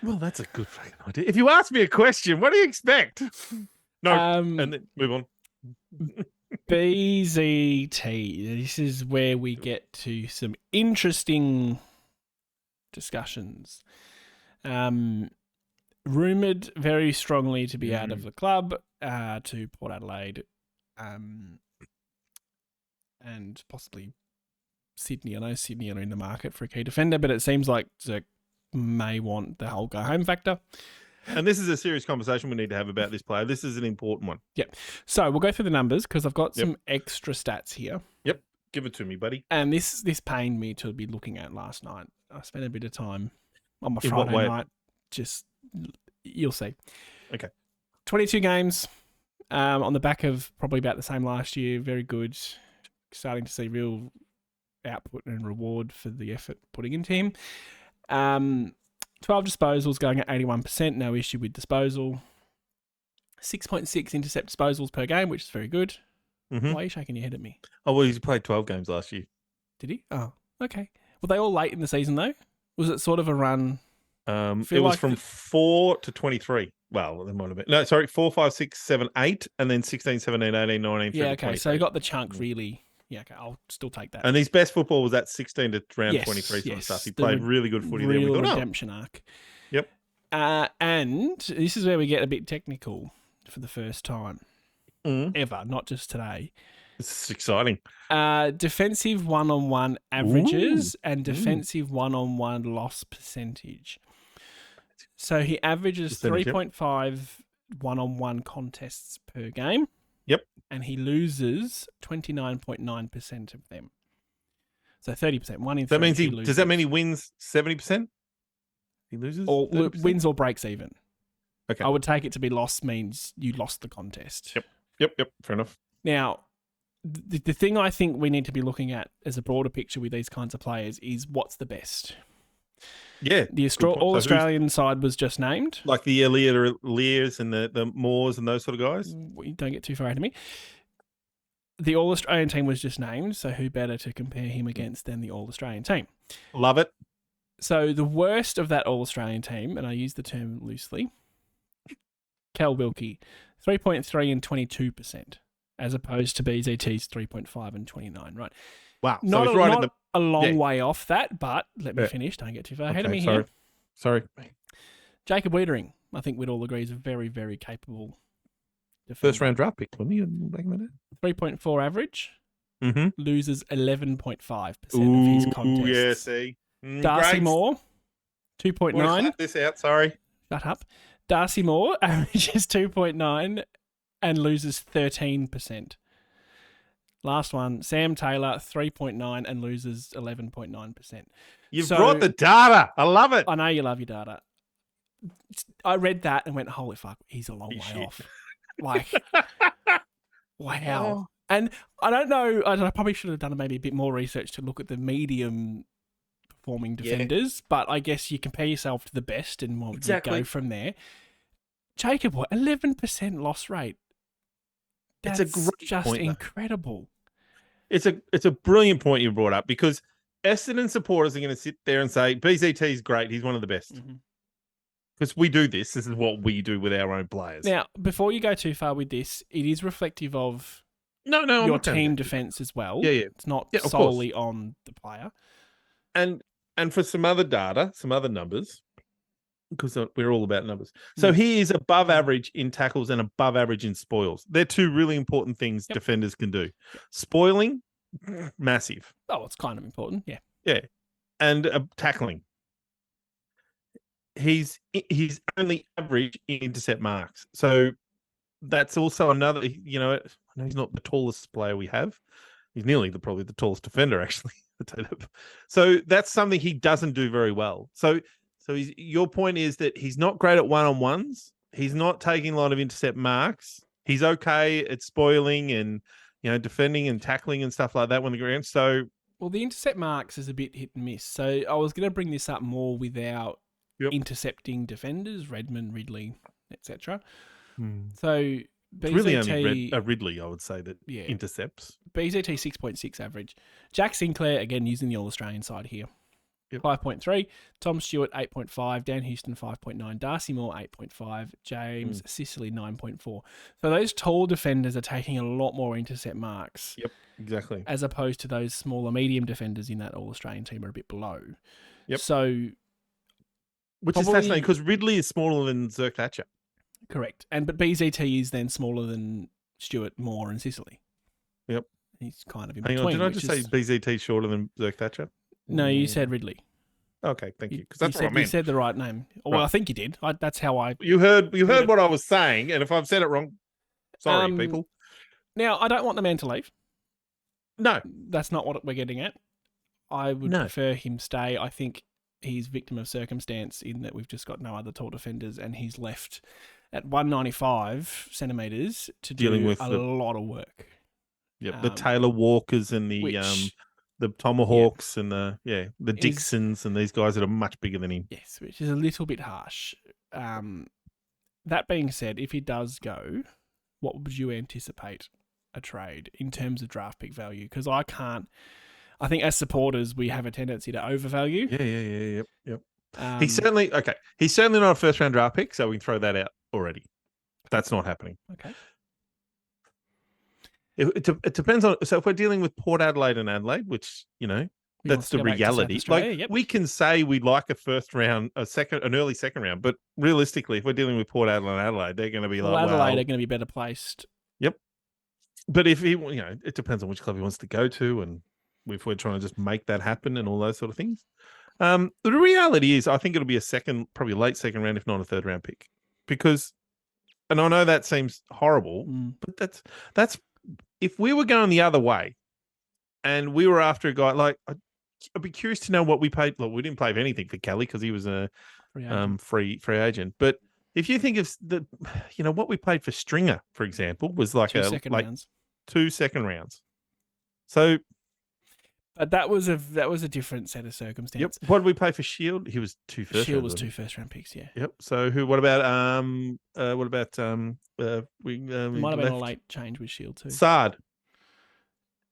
Well, that's a good fucking idea. If you ask me a question, what do you expect? No, and then move on. BZT. This is where we get to some interesting discussions. Rumoured very strongly to be out of the club to Port Adelaide and possibly Sydney. I know Sydney are in the market for a key defender, but it seems like Zerk may want the whole go-home factor. And this is a serious conversation we need to have about this player. This is an important one. Yep. So we'll go through the numbers because I've got some extra stats here. Yep. Give it to me, buddy. And this pained me to be looking at last night. I spent a bit of time on my Friday night. Just, you'll see. Okay. 22 games on the back of probably about the same last year. Very good. Starting to see real output and reward for the effort putting into him. 12 disposals going at 81%. No issue with disposal. 6.6 intercept disposals per game, which is very good. Mm-hmm. Why are you shaking your head at me? Oh, well, he's played 12 games last year. Did he? Oh, okay. Were they all late in the season, though? Was it sort of a run? It was from 4 to 23. Well, there might have been. No, sorry, 4, 5, 6, 7, 8, and then 16, 17, 18, 19, 20. Yeah, okay. So you got the chunk really. Yeah, okay. I'll still take that. And his best football was at 16 to round 23 sort of stuff. He played really good footy there. We got redemption arc. Yep. And this is where we get a bit technical for the first time ever, not just today. It's exciting. Defensive one-on-one averages and defensive one-on-one loss percentage. So he averages 3.5 one-on-one contests per game. Yep. And he loses 29.9% of them. So 30%. 1 in 3. That means does that mean he wins 70%? He loses? Or wins or breaks even. Okay. I would take it to be lost means you lost the contest. Yep. Fair enough. Now, the thing I think we need to be looking at as a broader picture with these kinds of players is what's the best. Yeah. The All-Australian side was just named. Like the Lears and the Moores and those sort of guys? Don't get too far ahead of me. The All-Australian team was just named, so who better to compare him against than the All-Australian team? Love it. So the worst of that All-Australian team, and I use the term loosely, Cal Wilkie, 3.3 and 22%, as opposed to BZT's 3.5 and 29, right? Wow. Not a long way off that, but let me finish. Don't get too far ahead of me here. Sorry. Jacob Wiedering, I think we'd all agree, is a very, very capable defender. First round draft pick, wasn't he? Back in the day? 3.4 average. Mm-hmm. Loses 11.5% of his contests. Yeah, see. Darcy Moore, 2.9. This out, sorry. Shut up. Darcy Moore averages 2.9 and loses 13%. Last one, Sam Taylor, 3.9 and loses 11.9%. You've brought the data. I love it. I know you love your data. I read that and went, holy fuck, he's a long way off. Like, wow. And I don't know, I probably should have done maybe a bit more research to look at the medium performing defenders, but I guess you compare yourself to the best and you go from there. Jacob, 11% loss rate? That's it's a great just point, incredible. It's a brilliant point you brought up, because Essendon supporters are going to sit there and say, BZT is great. He's one of the best. Because we do this. This is what we do with our own players. Now, before you go too far with this, it is reflective of your team defence as well. Yeah. It's not solely on the player. And for some other data, some other numbers, because we're all about numbers. So he is above average in tackles and above average in spoils. They're two really important things defenders can do. Spoiling, massive. Oh, it's kind of important, yeah. Yeah. And tackling. He's only average in intercept marks. So that's also another, I know he's not the tallest player we have. He's nearly probably the tallest defender, actually. So that's something he doesn't do very well. So your point is that he's not great at one-on-ones. He's not taking a lot of intercept marks. He's okay at spoiling and, defending and tackling and stuff like that when the ground. So, well, the intercept marks is a bit hit and miss. So I was going to bring this up more with our intercepting defenders, Redman, Ridley, etc. So it's really only Ridley, I would say, that intercepts. BZT 6.6 average. Jack Sinclair, again, using the All-Australian side here. 5.3, Tom Stewart 8.5, Dan Houston 5.9, Darcy Moore 8.5, James Sicily 9.4. So those tall defenders are taking a lot more intercept marks. Yep, exactly. As opposed to those smaller medium defenders in that All-Australian team are a bit below. Yep. So, which is fascinating because Ridley is smaller than Zerk-Thatcher. Correct, but BZT is then smaller than Stewart, Moore, and Sicily. Yep. He's kind of in between. Did I just say BZT shorter than Zerk-Thatcher? No, you said Ridley. Okay, thank you. Because that's what I meant. You said the right name. Well, I think you did. That's how I... You heard what I was saying, and if I've said it wrong, sorry, people. Now, I don't want the man to leave. No. That's not what we're getting at. I would prefer him stay. I think he's victim of circumstance in that we've just got no other tall defenders, and he's left at 195 centimetres to dealing with a lot of work. Yep, the Taylor Walkers and the Tomahawks and the Dixons and these guys that are much bigger than him. Yes, which is a little bit harsh. That being said, if he does go, what would you anticipate a trade in terms of draft pick value? Because I think as supporters, we have a tendency to overvalue. Yep. He's certainly not a first round draft pick, so we can throw that out already. That's not happening. Okay. It depends on. So if we're dealing with Port Adelaide and Adelaide, which that's the reality. We can say we'd like a first round, an early second round, but realistically, if we're dealing with Port Adelaide and Adelaide, they're going to be Adelaide are going to be better placed. Yep. But if he, it depends on which club he wants to go to, and if we're trying to just make that happen and all those sort of things. The reality is, I think it'll be probably a late second round, if not a third round pick, because, and I know that seems horrible, but that's. If we were going the other way and we were after a guy, I'd be curious to know what we paid. Look, we didn't pay anything for Kelly because he was a free agent. But if you think of what we paid for Stringer, for example, was like 2 second rounds. So, but that was a different set of circumstances. Yep. What did we pay for Shield? He was two first. Shield was 2 first round picks. Yeah. Yep. So what about we might have been a late change with Shield too. Sard.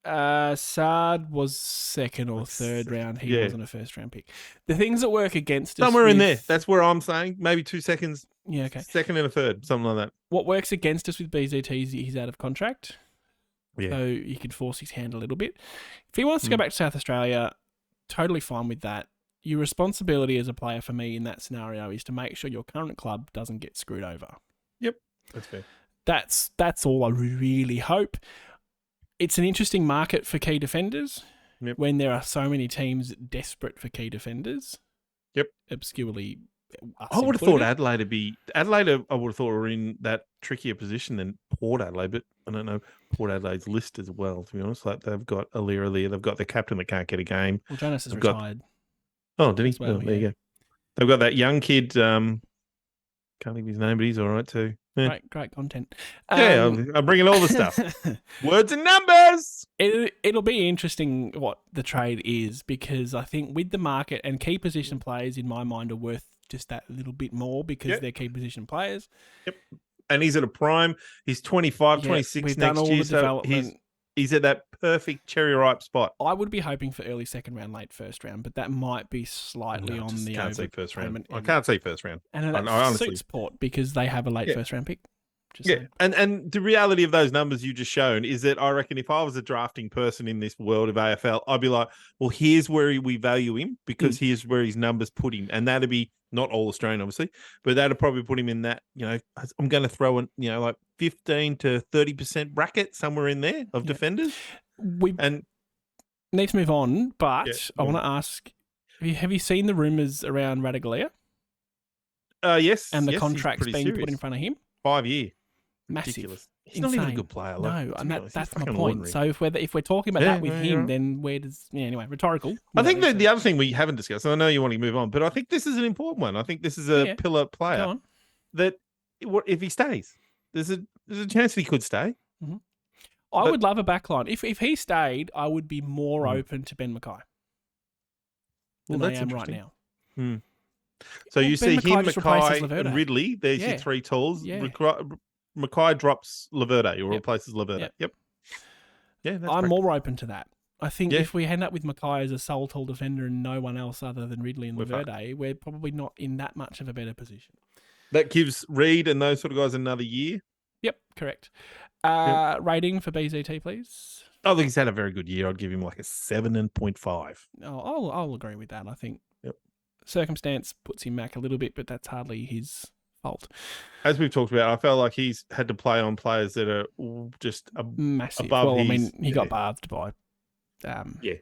Sard was second or third round. He wasn't a first round pick. The things that work against us somewhere in there. That's where I'm saying maybe 2 seconds. Yeah. Okay. Second and a third, something like that. What works against us with BZT is he's out of contract. Yeah. So he could force his hand a little bit. If he wants to go back to South Australia, totally fine with that. Your responsibility as a player for me in that scenario is to make sure your current club doesn't get screwed over. Yep, that's fair. That's all I really hope. It's an interesting market for key defenders when there are so many teams desperate for key defenders. Yep. Obscurely, I would have thought Adelaide would be... Adelaide, I would have thought were in that trickier position than Port Adelaide, but I don't know Port Adelaide's list as well, to be honest. Like, they've got Alira there, they've got the captain that can't get a game. Well, Jonas is retired. Oh, did he? Well, there you go. They've got that young kid, can't think of his name, but he's all right too. Yeah. Great content. I'm bringing all the stuff. Words and numbers. It'll be interesting what the trade is, because I think with the market and key position players, in my mind, are worth just that little bit more because they're key position players. Yep. And he's at a prime. He's 25, 26 we've next done all year. the development. He's at that perfect cherry ripe spot. I would be hoping for early second round, late first round, but that might be slightly on the can't see first round. I and can't see first round. that honestly suits Port because they have a late first round pick. And the reality of those numbers you just shown is that I reckon if I was a drafting person in this world of AFL, I'd be like, well, here's where we value him because here's where his numbers put him. And that'd be not all Australian, obviously, but that'd probably put him in that, I'm going to throw in, like 15 to 30% bracket somewhere in there of defenders. We need to move on, but I want to ask, have you seen the rumours around Radaglia? Yes. And the contracts being put in front of him? 5 year. Massive. Ridiculous. He's not even a good player. No, and that's my point. So if we're talking about that with him, then where does... anyway, rhetorical. I think that the other thing we haven't discussed, and I know you want to move on, but I think this is an important one. I think this is a pillar player. Go on. That if he stays, there's a chance that he could stay. Mm-hmm. I would love a backline. If he stayed, I would be more open to Ben Mackay than I am right now. So you see him, Mackay, and Ridley. There's your three tools. Yeah. Mackay drops Laverde or replaces Laverde. Yep. Yeah, I'm more open to that. I think if we end up with Mackay as a sole tall defender and no one else other than Ridley and Laverde, we're probably not in that much of a better position. That gives Reed and those sort of guys another year. Yep, correct. Rating for BZT, please. I think he's had a very good year. I'd give him like a 7.5. Oh, I'll agree with that. I think circumstance puts him back a little bit, but that's hardly his fault. As we've talked about, I felt like he's had to play on players that are just massive. Above well, I mean, he got bathed by the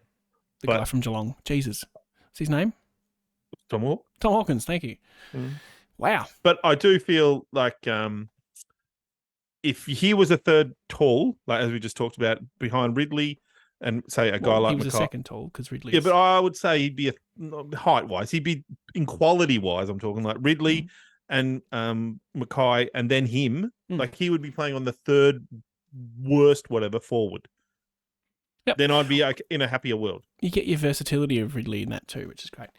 guy from Geelong. Jesus. What's his name? Tom Hawkins, thank you. Wow. But I do feel like if he was a third tall, like as we just talked about, behind Ridley and say a guy like he was Mackay. A second tall because Ridley. Yeah, but I would say he'd be height wise. He'd be in quality wise. I'm talking like Ridley and Mackay, and then him. Like he would be playing on the third worst whatever forward. Yep. Then I'd be in a happier world. You get your versatility of Ridley in that too, which is great.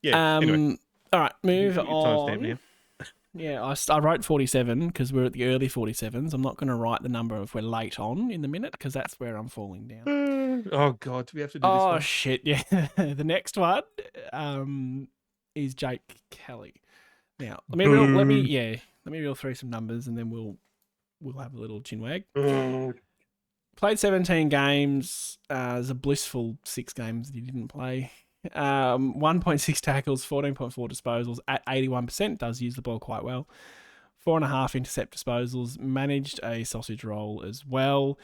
Yeah. Anyway, all right, move on. Yeah, I wrote 47 because we're at the early 47s. I'm not going to write the number if we're late on in the minute because that's where I'm falling down. Oh, God. Do we have to do this one? Oh, shit, yeah. The next one is Jake Kelly. Now, let me reel through some numbers and then we'll have a little chinwag. Played 17 games. It was a blissful 6 games that he didn't play. 1.6 tackles, 14.4 disposals at 81%, does use the ball quite well. 4.5 intercept disposals, managed a sausage roll as well.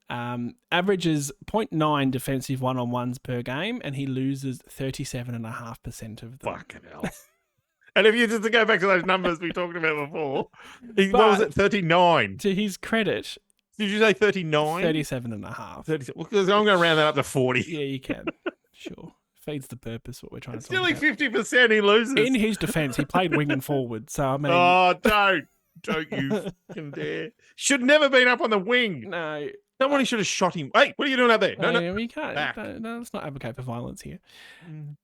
Averages 0.9 defensive one-on-ones per game, and he loses 37.5% of them. Fucking hell. And if you just to go back to those numbers we talked about before, what was it, 39? To his credit... Did you say 39? 37.5. 37. Well, because I'm going to round that up to 40. Yeah, you can. Sure. Feeds the purpose what we're trying to talk about. Still 50% he loses. In his defence, he played wing and forward, so I mean... Oh, don't you fucking dare. Should never been up on the wing. No. Someone should have shot him. Hey, what are you doing up there? No, we can't. No, let's not advocate for violence here.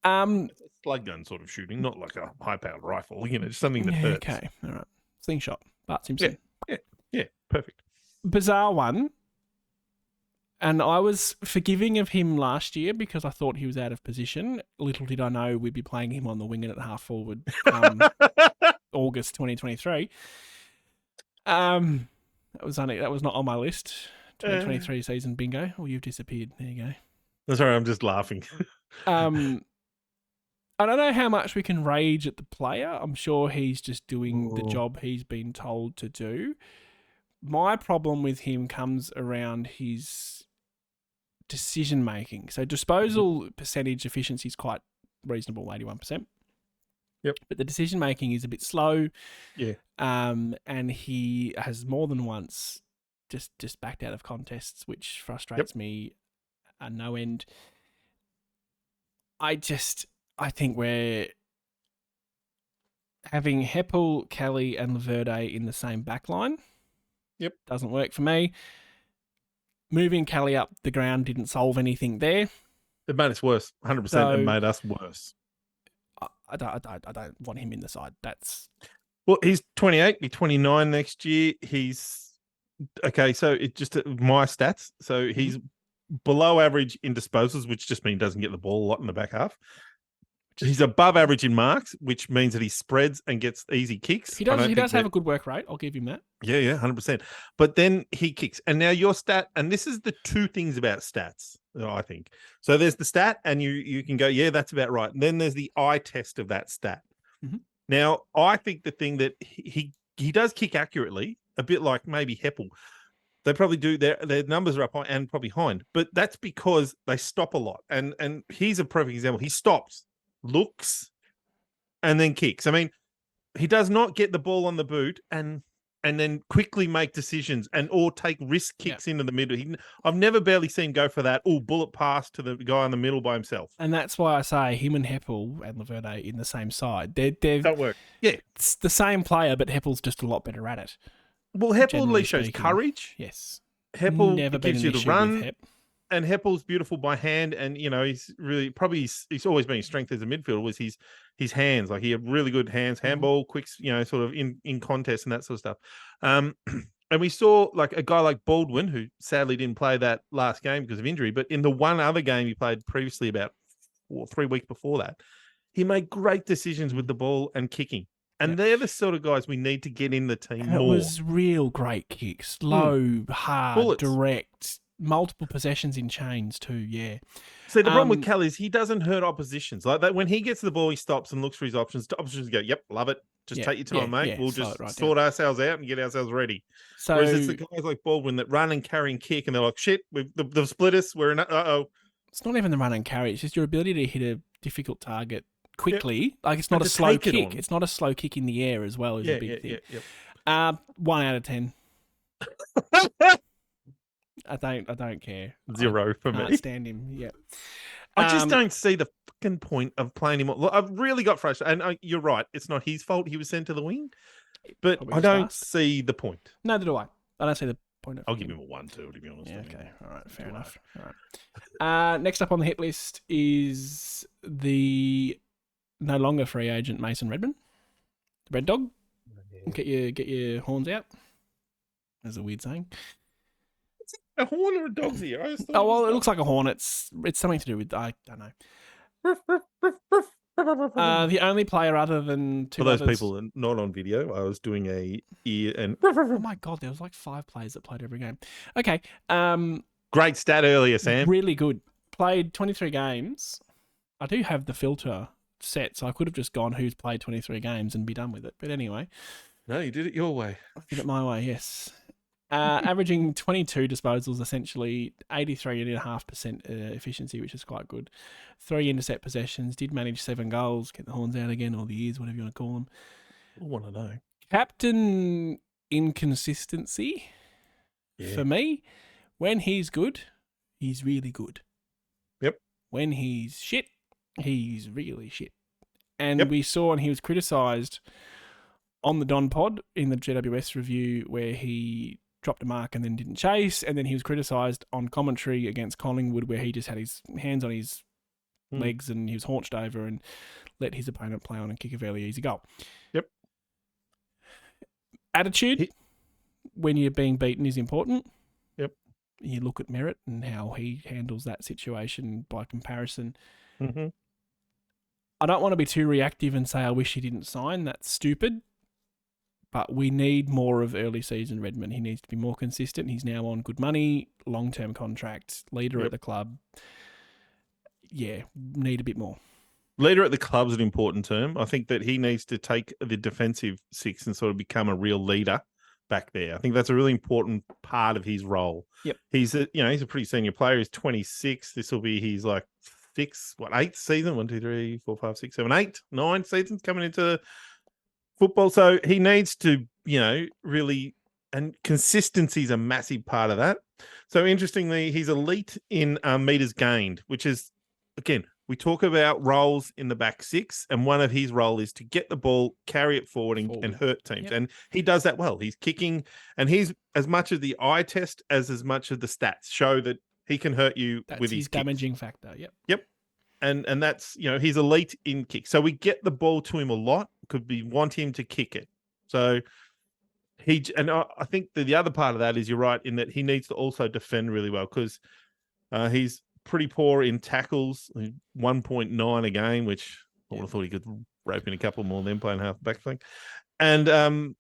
Slug gun sort of shooting, not like a high-powered rifle, just something that hurts. Okay, all right. Slingshot. Bart Simpson. Yeah, perfect. Bizarre one. And I was forgiving of him last year because I thought he was out of position. Little did I know we'd be playing him on the wing and at half forward August 2023. That was not on my list. 2023 season bingo. Oh, you've disappeared. There you go. Sorry, I'm just laughing. I don't know how much we can rage at the player. I'm sure he's just doing the job he's been told to do. My problem with him comes around his decision making. So disposal percentage efficiency is quite reasonable, 81%. Yep. But the decision making is a bit slow. Yeah. And he has more than once just backed out of contests, which frustrates me at no end. I think we're having Heppell, Kelly, and Laverde in the same back line. Yep. Doesn't work for me. Moving Kelly up the ground didn't solve anything there. It made us worse. 100%. So, it made us worse. I don't want him in the side. Well, he's 28. He's 29 next year. He's okay. So it's just my stats. So he's below average in disposals, which just means he doesn't get the ball a lot in the back half. He's above average in marks, which means that he spreads and gets easy kicks. He does have a good work rate. I'll give him that. Yeah, 100%. But then he kicks. And now your stat, and this is the two things about stats, I think. So there's the stat, and you can go, yeah, that's about right. And then there's the eye test of that stat. Mm-hmm. Now, I think the thing that he does kick accurately, a bit like maybe Heppell. They probably do, their numbers are up and probably behind. But that's because they stop a lot. And here's a perfect example. He stops, looks, and then kicks. I mean, he does not get the ball on the boot and then quickly make decisions or take risk kicks into the middle. I've never barely seen him go for that. Bullet pass to the guy in the middle by himself. And that's why I say him and Heppell and Laverde in the same side. They don't work. Yeah, it's the same player, but Heppell's just a lot better at it. Well, Heppell at least shows courage. Yes, Heppell never gives you the run. And Heppell's beautiful by hand, and he's really he's always been his strength as a midfielder was his hands. Like he had really good hands, handball, quicks, sort of in contests and that sort of stuff. And we saw like a guy like Baldwin, who sadly didn't play that last game because of injury, but in the one other game he played previously about 3 weeks before that, he made great decisions with the ball and kicking. And they're the sort of guys we need to get in the team more. It was real great kicks, slow, hard, bullets. Direct. Multiple possessions in chains too, yeah. See, the problem with Kelly is he doesn't hurt oppositions. Like that, when he gets the ball, he stops and looks for his options. The oppositions go, yep, love it. Just take your time, mate. We'll just sort ourselves out and get ourselves ready. So, whereas it's the guys like Baldwin that run and carry and kick, and they're like, shit, they've split us. We're in, uh-oh. It's not even the run and carry. It's just your ability to hit a difficult target quickly. Yep. Like it's not a slow kick. It's not a slow kick in the air as well as a big thing. Yeah. 1 out of 10. I don't care. 0 for me. Can't stand him. Yeah. I just don't see the fucking point of playing him. I've really got frustrated. And you're right. It's not his fault he was sent to the wing. But I don't see the point. Neither do I. I don't see the point of I'll give him a 1-2, to be honest. Yeah, okay. All right. Fair enough. All right. Next up on the hit list is the no longer free agent Mason Redman. The Red Dog. Yeah. Get your horns out. That's a weird saying. A horn or a dog's ear? It looks like a horn. It's something to do with, I don't know. The only player other than two for those people not on video, I was doing a ear and oh my god, there was like 5 players that played every game. Okay, great stat earlier, Sam. Really good. Played 23 games. I do have the filter set, so I could have just gone who's played 23 games and be done with it. But anyway, no, you did it your way. I did it my way. Yes. Averaging 22 disposals, essentially 83.5% efficiency, which is quite good. 3 intercept possessions, did manage 7 goals, get the horns out again, or the ears, whatever you want to call them. I want to know. Captain inconsistency for me. When he's good, he's really good. Yep. When he's shit, he's really shit. And we saw, and he was criticised on the Don Pod in the GWS review where he dropped a mark and then didn't chase, and then he was criticised on commentary against Collingwood where he just had his hands on his legs and he was haunched over and let his opponent play on and kick a fairly easy goal. Yep. Attitude when you're being beaten is important. Yep. You look at Merritt and how he handles that situation by comparison. Mm-hmm. I don't want to be too reactive and say I wish he didn't sign. That's stupid. But we need more of early season Redman. He needs to be more consistent. He's now on good money, long-term contract, leader at the club. Yeah, need a bit more. Leader at the club's an important term. I think that he needs to take the defensive 6 and sort of become a real leader back there. I think that's a really important part of his role. Yep. He's a pretty senior player. He's 26. This will be his 8th season. 1, 2, 3, 4, 5, 6, 7, 8, 9 seasons coming into football. So he needs to, really, and consistency is a massive part of that. So interestingly, he's elite in meters gained, which is, again, we talk about roles in the back six, and one of his role is to get the ball, carry it forward and hurt teams. Yep. And he does that well. He's kicking, and he's as much of the eye test as much of the stats show that he can hurt you with his damaging factor. Yep. And that's, he's elite in kicks. So we get the ball to him a lot. Could we want him to kick it? So I think the other part of that is you're right in that he needs to also defend really well because he's pretty poor in tackles, 1.9 a game, which I would have thought he could rope in a couple more than playing half back thing. And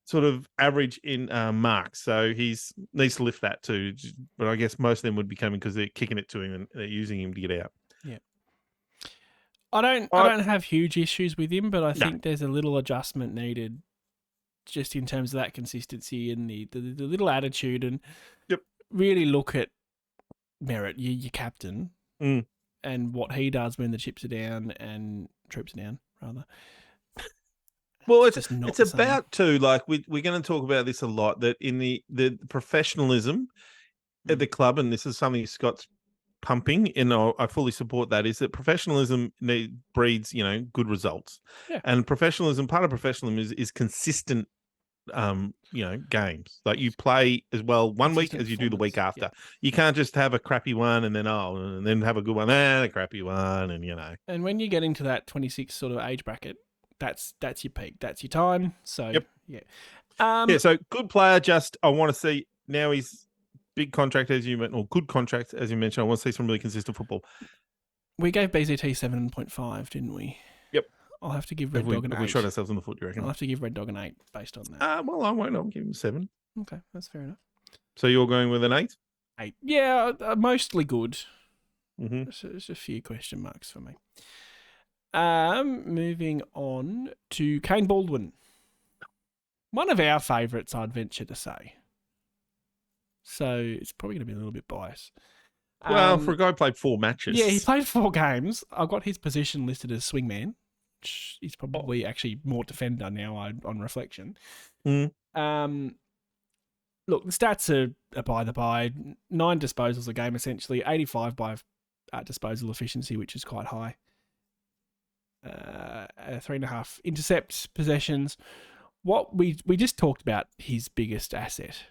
sort of average in marks. So he needs to lift that too. But I guess most of them would be coming because they're kicking it to him and they're using him to get out. Yeah. I don't have huge issues with him, but I think there's a little adjustment needed just in terms of that consistency and the little attitude and really look at Merritt, your captain, and what he does when the chips are down and troops are down, rather. Well, it's about too, like we're going to talk about this a lot, that in the professionalism at the club, and this is something Scott's pumping, and I fully support that, is that professionalism breeds, good results. Yeah. And part of professionalism is consistent, games. Like you play as well one week as you do the week after. Yeah. You can't just have a crappy one and then have a good one and a crappy one, and And when you get into that 26 sort of age bracket, that's your peak. That's your time. So so good player. Just I want to see now he's big contract as you mentioned, or good contract as you mentioned. I want to see some really consistent football. We gave BZT 7.5, didn't we? Yep. I'll have to give Red Dog an 8. We shot ourselves in the foot, do you reckon? I'll have to give Red Dog an 8 based on that. Well, I won't. I'll give him 7. Okay, that's fair enough. So you're going with an 8? 8. Yeah, mostly good. Mm-hmm. There's a few question marks for me. Moving on to Kane Baldwin. One of our favourites, I'd venture to say. So it's probably going to be a little bit biased. Well, for a guy who played 4 matches. Yeah, he played 4 games. I've got his position listed as swingman, which he's probably actually more defender now on reflection. Mm. Look, the stats are by the by. 9 disposals a game, essentially. 85 by disposal efficiency, which is quite high. 3.5 intercept possessions. What we just talked about his biggest asset.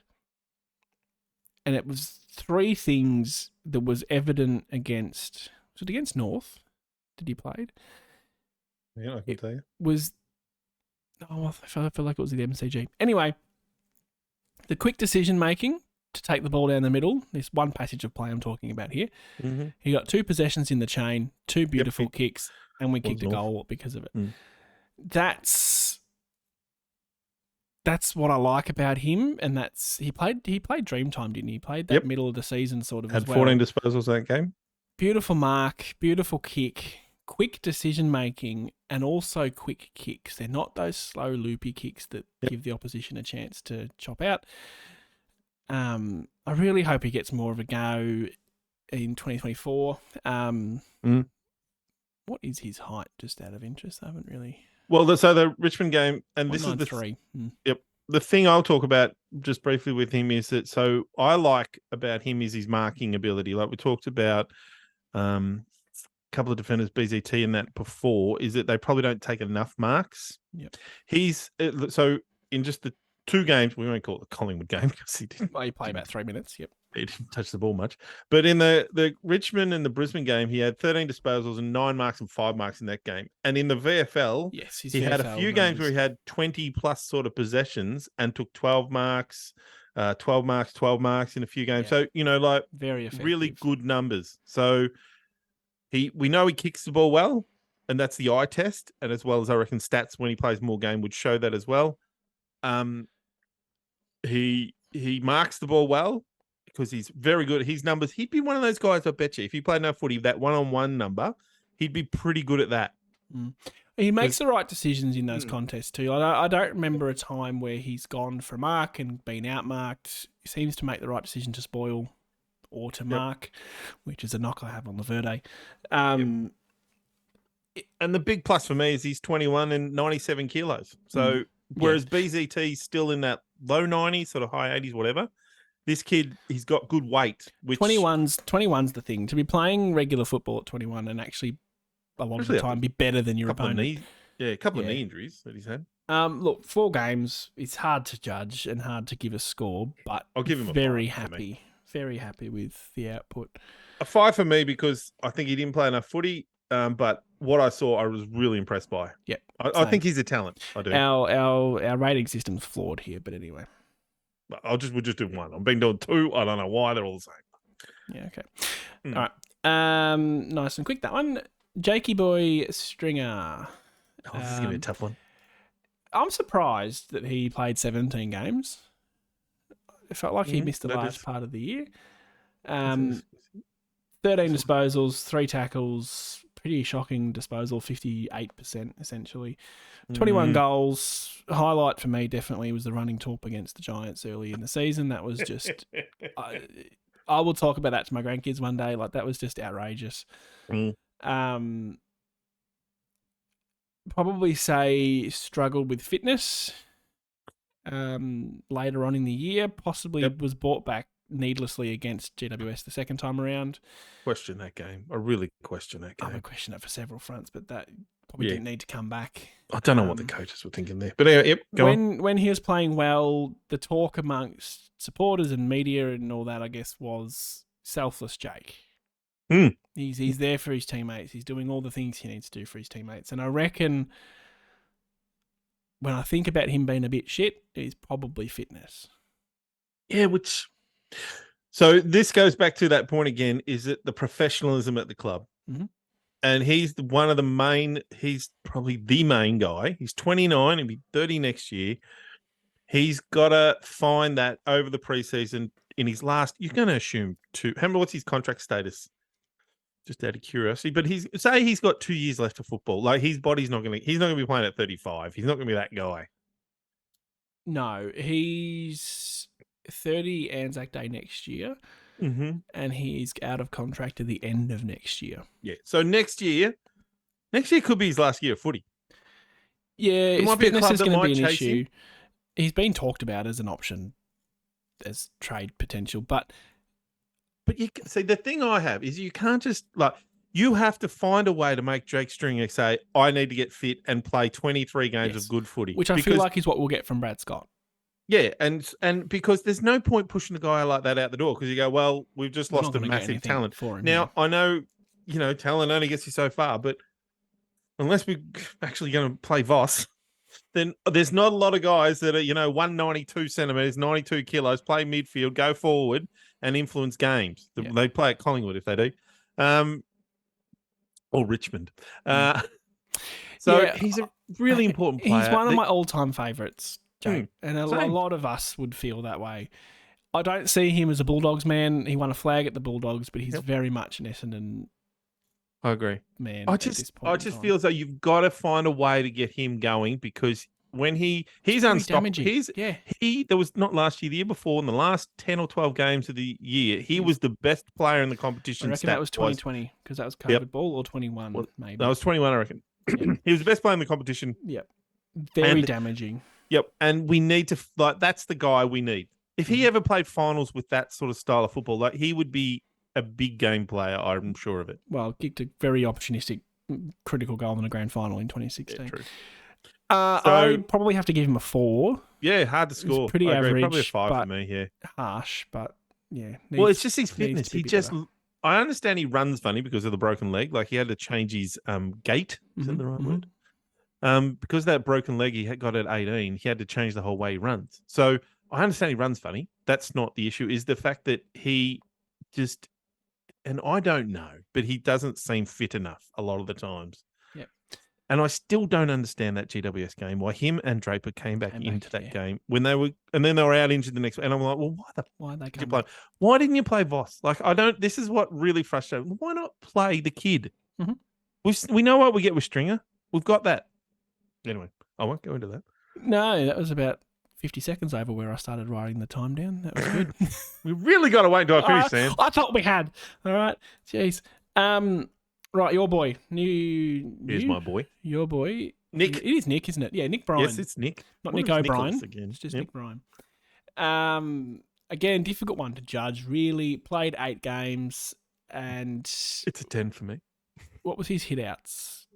And it was 3 things that was evident against... Was it against North? Did he play? Yeah, I can tell you. I feel like it was the MCG. Anyway, the quick decision-making to take the ball down the middle. This one passage of play I'm talking about here. Mm-hmm. He got 2 possessions in the chain, 2 beautiful kicks, and we kicked a goal because of it. Mm. That's what I like about him, and he played Dreamtime, didn't he? He played that middle of the season sort of had as well. 14 disposals that game. Beautiful mark, beautiful kick, quick decision making, and also quick kicks. They're not those slow loopy kicks that give the opposition a chance to chop out. I really hope he gets more of a go in 2024. What is his height, just out of interest? I haven't really... Well, so the Richmond game, and this is the 3. Yep. The thing I'll talk about just briefly with him is that, so I like about him is his marking ability. Like we talked about a couple of defenders, BZT and that before, is that they probably don't take enough marks. Yep. So in just the 2 games, we won't call it the Collingwood game because he didn't. Well, he played about 3 minutes. Yep. He didn't touch the ball much. But in the Richmond and the Brisbane game, he had 13 disposals and 9 marks and 5 marks in that game. And in the VFL, he had a few games where he had 20 plus sort of possessions and took 12 marks, 12 marks in a few games. Yeah. So, very effective. Really good numbers. So we know he kicks the ball well, and that's the eye test. And as well as I reckon stats when he plays more game would show that as well. He marks the ball well, because he's very good at his numbers. He'd be one of those guys, I bet you, if he played enough footy, that one-on-one number, he'd be pretty good at that. Mm. He makes the right decisions in those contests too. I don't remember a time where he's gone for a mark and been outmarked. He seems to make the right decision to spoil or to mark, which is a knock I have on Laverde. And the big plus for me is he's 21 and 97 kilos. So whereas BZT's still in that low 90s, sort of high 80s, whatever, this kid, he's got good weight. Which 21's the thing. To be playing regular football at 21 and actually a lot of the time be better than your opponent. A couple of knee injuries that he's had. Look, 4 games. It's hard to judge and hard to give a score, but I'll give him a very 5 happy. Very happy with the output. A 5 for me because I think he didn't play enough footy. But what I saw, I was really impressed by. Yeah, I think he's a talent. I do. Our rating system's flawed here, but anyway. We'll just do 1. I'm being done 2. I don't know why they're all the same. Yeah. Okay. All right. Nice and quick that one. Jakey boy Stringer. Oh, this is gonna be a tough one. I'm surprised that he played 17 games. It felt like he missed a large part of the year. 13 disposals, 3 tackles, pretty shocking disposal, 58% essentially. 21 goals. Highlight for me definitely was the running torp against the Giants early in the season. That was just... I will talk about that to my grandkids one day. Like, that was just outrageous. Probably say struggled with fitness later on in the year. Possibly was brought back needlessly against GWS the second time around. Question that game. I really question that game. I would question it for several fronts, but that probably didn't need to come back. I don't know what the coaches were thinking there. But anyway, go on. When he was playing well, the talk amongst supporters and media and all that, I guess, was selfless Jake. He's there for his teammates. He's doing all the things he needs to do for his teammates. And I reckon when I think about him being a bit shit, it's probably fitness. Yeah, so this goes back to that point again, is it the professionalism at the club? Mm-hmm. And he's probably the main guy. He's 29, he'll be 30 next year. He's got to find that over the preseason in his last, you're going to assume 2. Remember, what's his contract status? Just out of curiosity, but he's got 2 years left of football. Like, his body's he's not going to be playing at 35. He's not going to be that guy. No, he's 30 Anzac Day next year, and he's out of contract at the end of next year. Yeah, so next year could be his last year of footy. Yeah, his fitness is going to be an issue. He's been talked about as an option, as trade potential, but you see, the thing I have is you can't just you have to find a way to make Jake Stringer say, I need to get fit and play 23 games of good footy. Which I feel like is what we'll get from Brad Scott. Yeah, and because there's no point pushing a guy like that out the door because you go, well, we've just lost a massive talent. For him, now, I know, talent only gets you so far, but unless we're actually going to play Voss, then there's not a lot of guys that are, 192 centimetres, 92 kilos, play midfield, go forward and influence games. They play at Collingwood if they do. Or Richmond. He's a really important player. He's one of my all-time favourites, Jake. And a lot of us would feel that way. I don't see him as a Bulldogs man. He won a flag at the Bulldogs, but he's very much an Essendon I agree. Man, I just feel as though you've got to find a way to get him going because when he's unstoppable. There was not last year, the year before, in the last 10 or 12 games of the year, he was the best player in the competition. I reckon that was 2020 because that was COVID ball, or 21 maybe. That was 21, I reckon. He was the best player in the competition. Yep. Very damaging. Yep. And we need to, that's the guy we need. If he ever played finals with that sort of style of football, he would be a big game player, I'm sure of it. Well, kicked a very opportunistic critical goal in a grand final in 2016. Yeah, true. I probably have to give him a 4. Yeah, hard to score. It's pretty average. Probably a 5 for me, yeah. Harsh, but yeah. Well, it's just his fitness. I understand he runs funny because of the broken leg. Like he had to change his gait. Is that the right word? Because of that broken leg he got at 18, he had to change the whole way he runs. So I understand he runs funny. That's not the issue. Is the fact that he just, and I don't know, but he doesn't seem fit enough a lot of the times. Yep. And I still don't understand that GWS game, why him and Draper came back into that game when they were, and then they were out injured the next. And I'm like, well, why did you play? Why didn't you play Voss? Like, this is what really frustrates me. Why not play the kid? We know what we get with Stringer. We've got that. Anyway, I won't go into that. No, that was about 50 seconds over where I started writing the time down. That was good. We really got to wait until I finish, Sam. I thought we had. All right. Jeez. Right, your boy. Here's my boy. Your boy. Nick. It is Nick, isn't it? Yeah, Nick Bryan. Yes, it's Nick. Not Nick O'Brien. It's just Nick Bryan. again, difficult one to judge. Really played 8 games, and it's a 10 for me. What was his hit outs?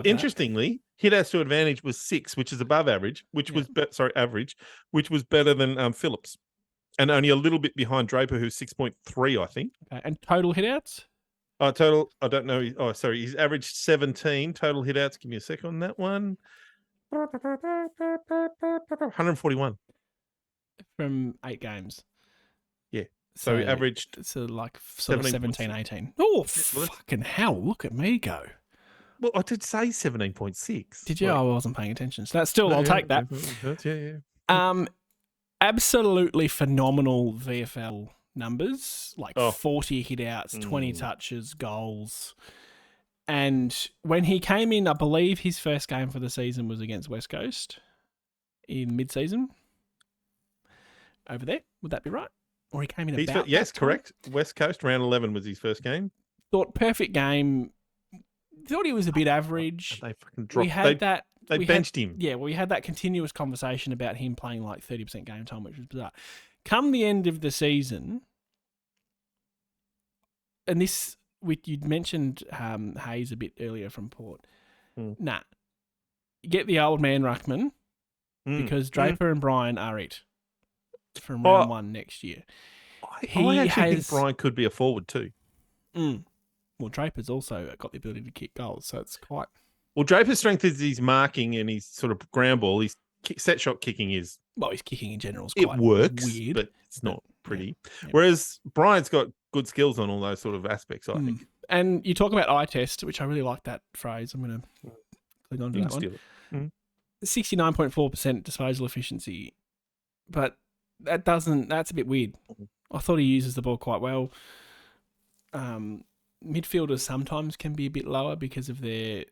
Interestingly, hit outs to advantage was 6, which is above average, which was average, which was better than Phillips, and only a little bit behind Draper, who's 6.3, I think. Okay, and total hit outs? Total, I don't know. Oh, sorry, he's averaged 17 total hit outs. Give me a second on that one. 141 from 8 games. Yeah. So he averaged like sort of 17, 18. Oh, fucking hell. Look at me go. Well, I did say 17.6. Did you? I wasn't paying attention. So that's still, I'll take that. Yeah. Absolutely phenomenal VFL numbers, like 40 hit outs, 20 touches, goals. And when he came in, I believe his first game for the season was against West Coast in mid-season. Over there, would that be right? Or he came in about yes, correct. West Coast, round 11 was his first game. Thought perfect game. Thought he was a bit average. They fucking dropped. They benched him. Yeah, we had that continuous conversation about him playing like 30% game time, which was bizarre. Come the end of the season, and this, you'd mentioned Hayes a bit earlier from Port. Nah, get the old man ruckman because Draper and Bryan are it from round 1 next year. I actually think Bryan could be a forward too. Well, Draper's also got the ability to kick goals, so it's quite... Well, Draper's strength is his marking and his sort of ground ball. His set shot kicking is... Well, his kicking in general is quite weird. But it's not pretty. Yeah. Whereas Bryan's got good skills on all those sort of aspects, I think. And you talk about eye test, which I really like that phrase. I'm going to click on to that one. 69.4% disposal efficiency. But that's a bit weird. I thought he uses the ball quite well. Midfielders sometimes can be a bit lower because of their...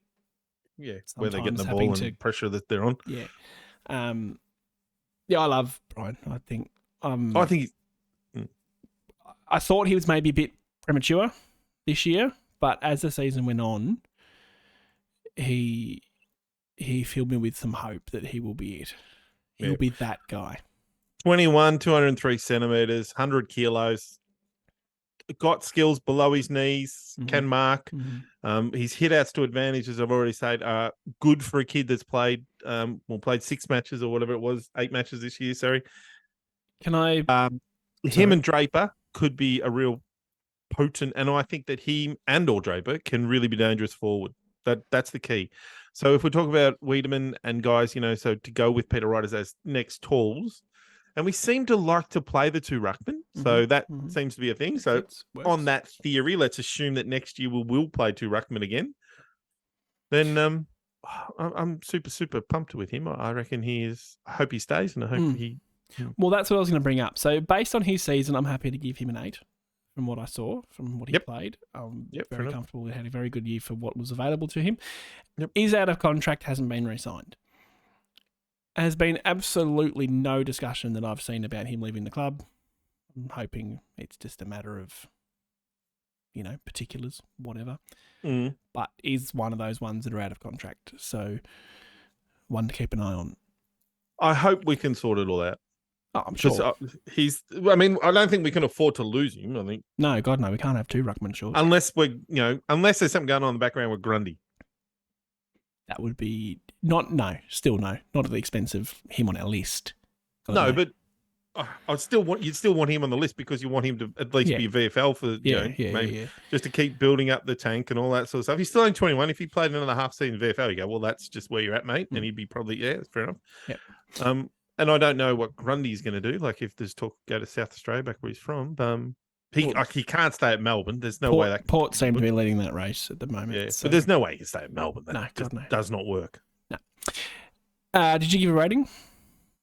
Yeah, where they're getting the ball and pressure that they're on. Yeah. I love Bryan. I think I thought he was maybe a bit premature this year, but as the season went on, he filled me with some hope that he will be it. He'll be that guy. 21, 203 centimeters, 100 kilos. Got skills below his knees, can mark. His hit outs to advantage, as I've already said, are good for a kid that's played 6 matches or whatever it was, 8 matches this year, sorry. Can I... him and Draper could be a real potent, and I think that he and or Draper can really be dangerous forward. That's the key. So if we talk about Wiedemann and guys, so to go with Peter Wright as next talls, and we seem to like to play the 2 ruckmen, so that seems to be a thing. So on that theory, let's assume that next year we will play 2 ruckmen again. Then I'm super, super pumped with him. I reckon I hope he stays, and I hope he... Well, that's what I was going to bring up. So based on his season, I'm happy to give him an 8 from what I saw, from what he played. Very comfortable. He had a very good year for what was available to him. Is out of contract, hasn't been re-signed. Has been absolutely no discussion that I've seen about him leaving the club. I'm hoping it's just a matter of, particulars, whatever. But is one of those ones that are out of contract. So one to keep an eye on. I hope we can sort it all out. Oh, I'm sure. I don't think we can afford to lose him. I think. No, God, no. We can't have 2 ruckmen short. Unless unless there's something going on in the background with Grundy. That would be still no, not at the expense of him on our list. But you'd still want him on the list because you want him to at least be VFL for just to keep building up the tank and all that sort of stuff. He's still only 21. If he played another half season VFL, you go, well, that's just where you're at, mate, and he'd be probably that's fair enough. Yeah. And I don't know what Grundy's going to do. Like if there's talk go to South Australia, back where he's from. He can't stay at Melbourne. There's no way that Port seem to be leading that race at the moment. Yeah, so. But there's no way he can stay at Melbourne. That does not work. No. Did you give a rating?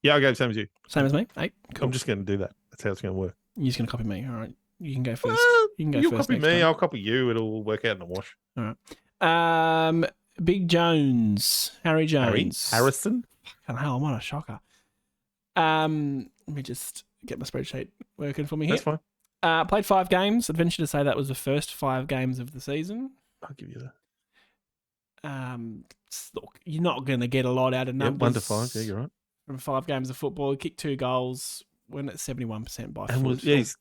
Yeah, I gave same as you. Same as me? 8? Cool. I'm just going to do that. That's how it's going to work. You're just going to copy me. All right. You can go first. You'll copy me. I'll copy you. It'll work out in the wash. All right. Big Jones. Harry Jones. Harrison? Fucking hell, what a shocker. Let me just get my spreadsheet working for me here. That's fine. Played 5 games. I'd venture to say that was the first 5 games of the season. I'll give you that. Look, you're not going to get a lot out of numbers. 1 to 5. Yeah, you're right. From 5 games of football, he kicked 2 goals. went at 71% by and foot. his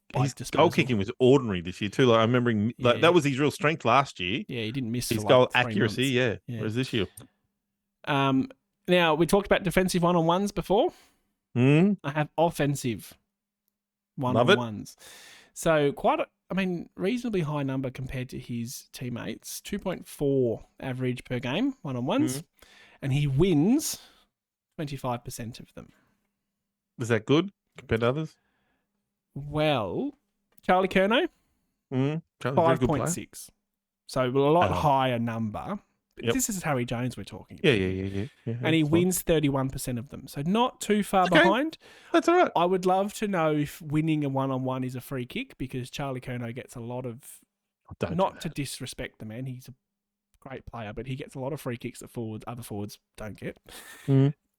goal kicking was ordinary this year too. Like I remember that was his real strength last year. Yeah, he didn't miss his for goal like 3 accuracy. months. Yeah. Whereas this year, now we talked about defensive one-on-ones before. I have offensive one-on-ones. So reasonably high number compared to his teammates. 2.4 average per game one-on-ones, and he wins 25% of them. Is that good compared to others? Well, Charlie Curnow, 5.6. So a lot higher number. But this is Harry Jones we're talking about. Yeah. And he wins 31% of them. So not too far behind. That's all right. I would love to know if winning a one-on-one is a free kick, because Charlie Curnow gets a lot of... Not to disrespect the man. He's a great player, but he gets a lot of free kicks that other forwards don't get.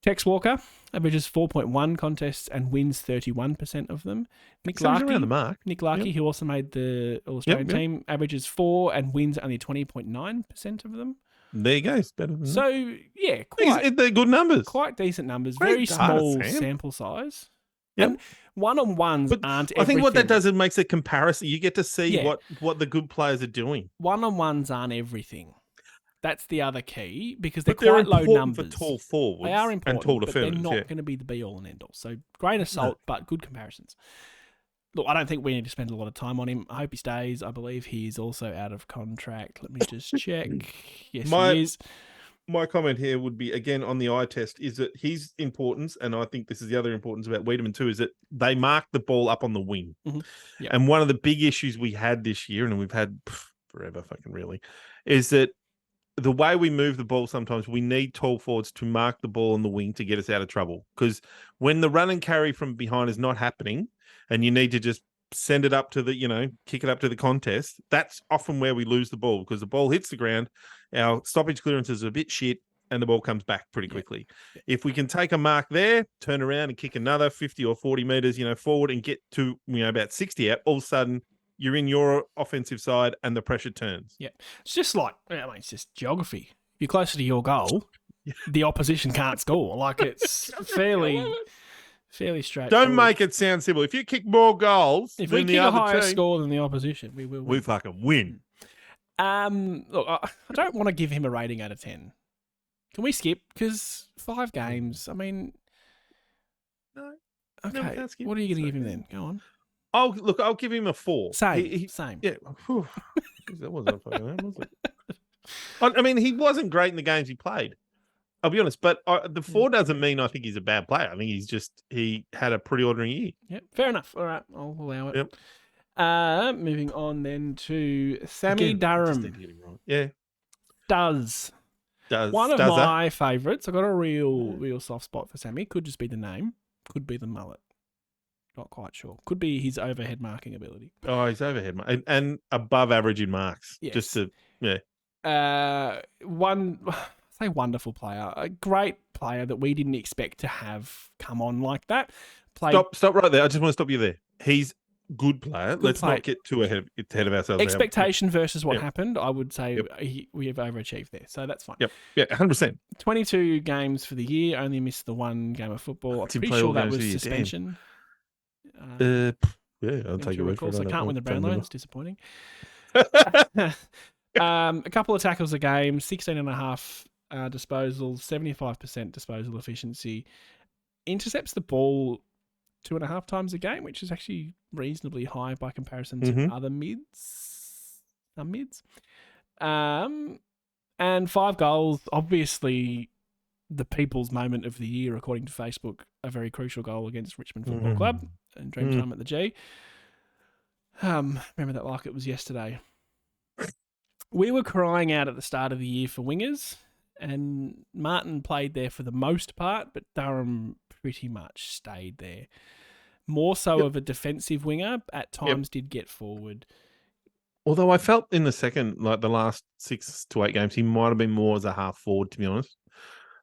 Tex Walker averages 4.1 contests and wins 31% of them. Nick Larkey, who also made the All-Australian team, averages 4 and wins only 20.9% of them. There you go. It's better than So, yeah, they're good numbers. Quite decent numbers. Very small sample size. Yep. And one-on-ones aren't everything. I think what that does, it makes a comparison. You get to see what the good players are doing. One-on-ones aren't everything. That's the other key, because they're quite low numbers. For tall forwards, they are important, and tall defenders, but they're not going to be the be-all and end-all. So grain of salt, but good comparisons. Look, I don't think we need to spend a lot of time on him. I hope he stays. I believe he is also out of contract. Let me just check. Yes, he is. My comment here would be, again, on the eye test, is that his importance, and I think this is the other importance about Wiedemann too, is that they mark the ball up on the wing. Yep. And one of the big issues we had this year, and we've had forever fucking really, is that the way we move the ball, sometimes we need tall forwards to mark the ball on the wing to get us out of trouble. Because when the run and carry from behind is not happening, and you need to just send it up to the, kick it up to the contest, that's often where we lose the ball, because the ball hits the ground, our stoppage clearances are a bit shit, and the ball comes back pretty quickly. If we can take a mark there, turn around and kick another 50 or 40 meters, forward and get to, about 60 out, all of a sudden you're in your offensive side and the pressure turns. Yeah. It's just like, it's just geography. If you're closer to your goal, the opposition can't score. Like, it's fairly straightforward. Don't make it sound simple. If you kick more goals, if we kick a higher score than the opposition, we will win. We fucking win. Look, I don't want to give him a rating out of 10. Can we skip? Because 5 games, No. Okay. No, skip. What are you going to give him then? Go on. I'll give him a 4. Same. Yeah. That wasn't fucking bad, was it? He wasn't great in the games he played. I'll be honest, but the 4 doesn't mean I think he's a bad player. I think he had a pretty ordinary year. Yep, fair enough. All right, I'll allow it. Yep. Moving on then to Sammy Durham. Yeah. Does. One of my favourites. I've got a real soft spot for Sammy. Could just be the name. Could be the mullet. Not quite sure. Could be his overhead marking ability. Oh, his overhead and above average in marks. Yes. Just to, wonderful player. A great player that we didn't expect to have come on like that. Stop right there. I just want to stop you there. He's good player. Let's not get too ahead of ourselves. Expectation versus what happened, I would say we have overachieved there. So that's fine. Yep. Yeah, 100%. 22 games for the year. Only missed the 1 game of football. I'm pretty sure that was suspension. I'll take your word for it. I can't win the Brownlow. It's disappointing. A couple of tackles a game, 16.5 disposals, 75% disposal efficiency. Intercepts the ball 2.5 times a game, which is actually reasonably high by comparison to other mids. Some mids. And 5 goals, obviously the people's moment of the year, according to Facebook, a very crucial goal against Richmond Football Club and Dreamtime at the G. Remember that like it was yesterday. We were crying out at the start of the year for wingers, and Martin played there for the most part, but Durham pretty much stayed there. More so of a defensive winger, at times did get forward. Although I felt in the second, like the last 6 to 8 games, he might have been more as a half forward, to be honest.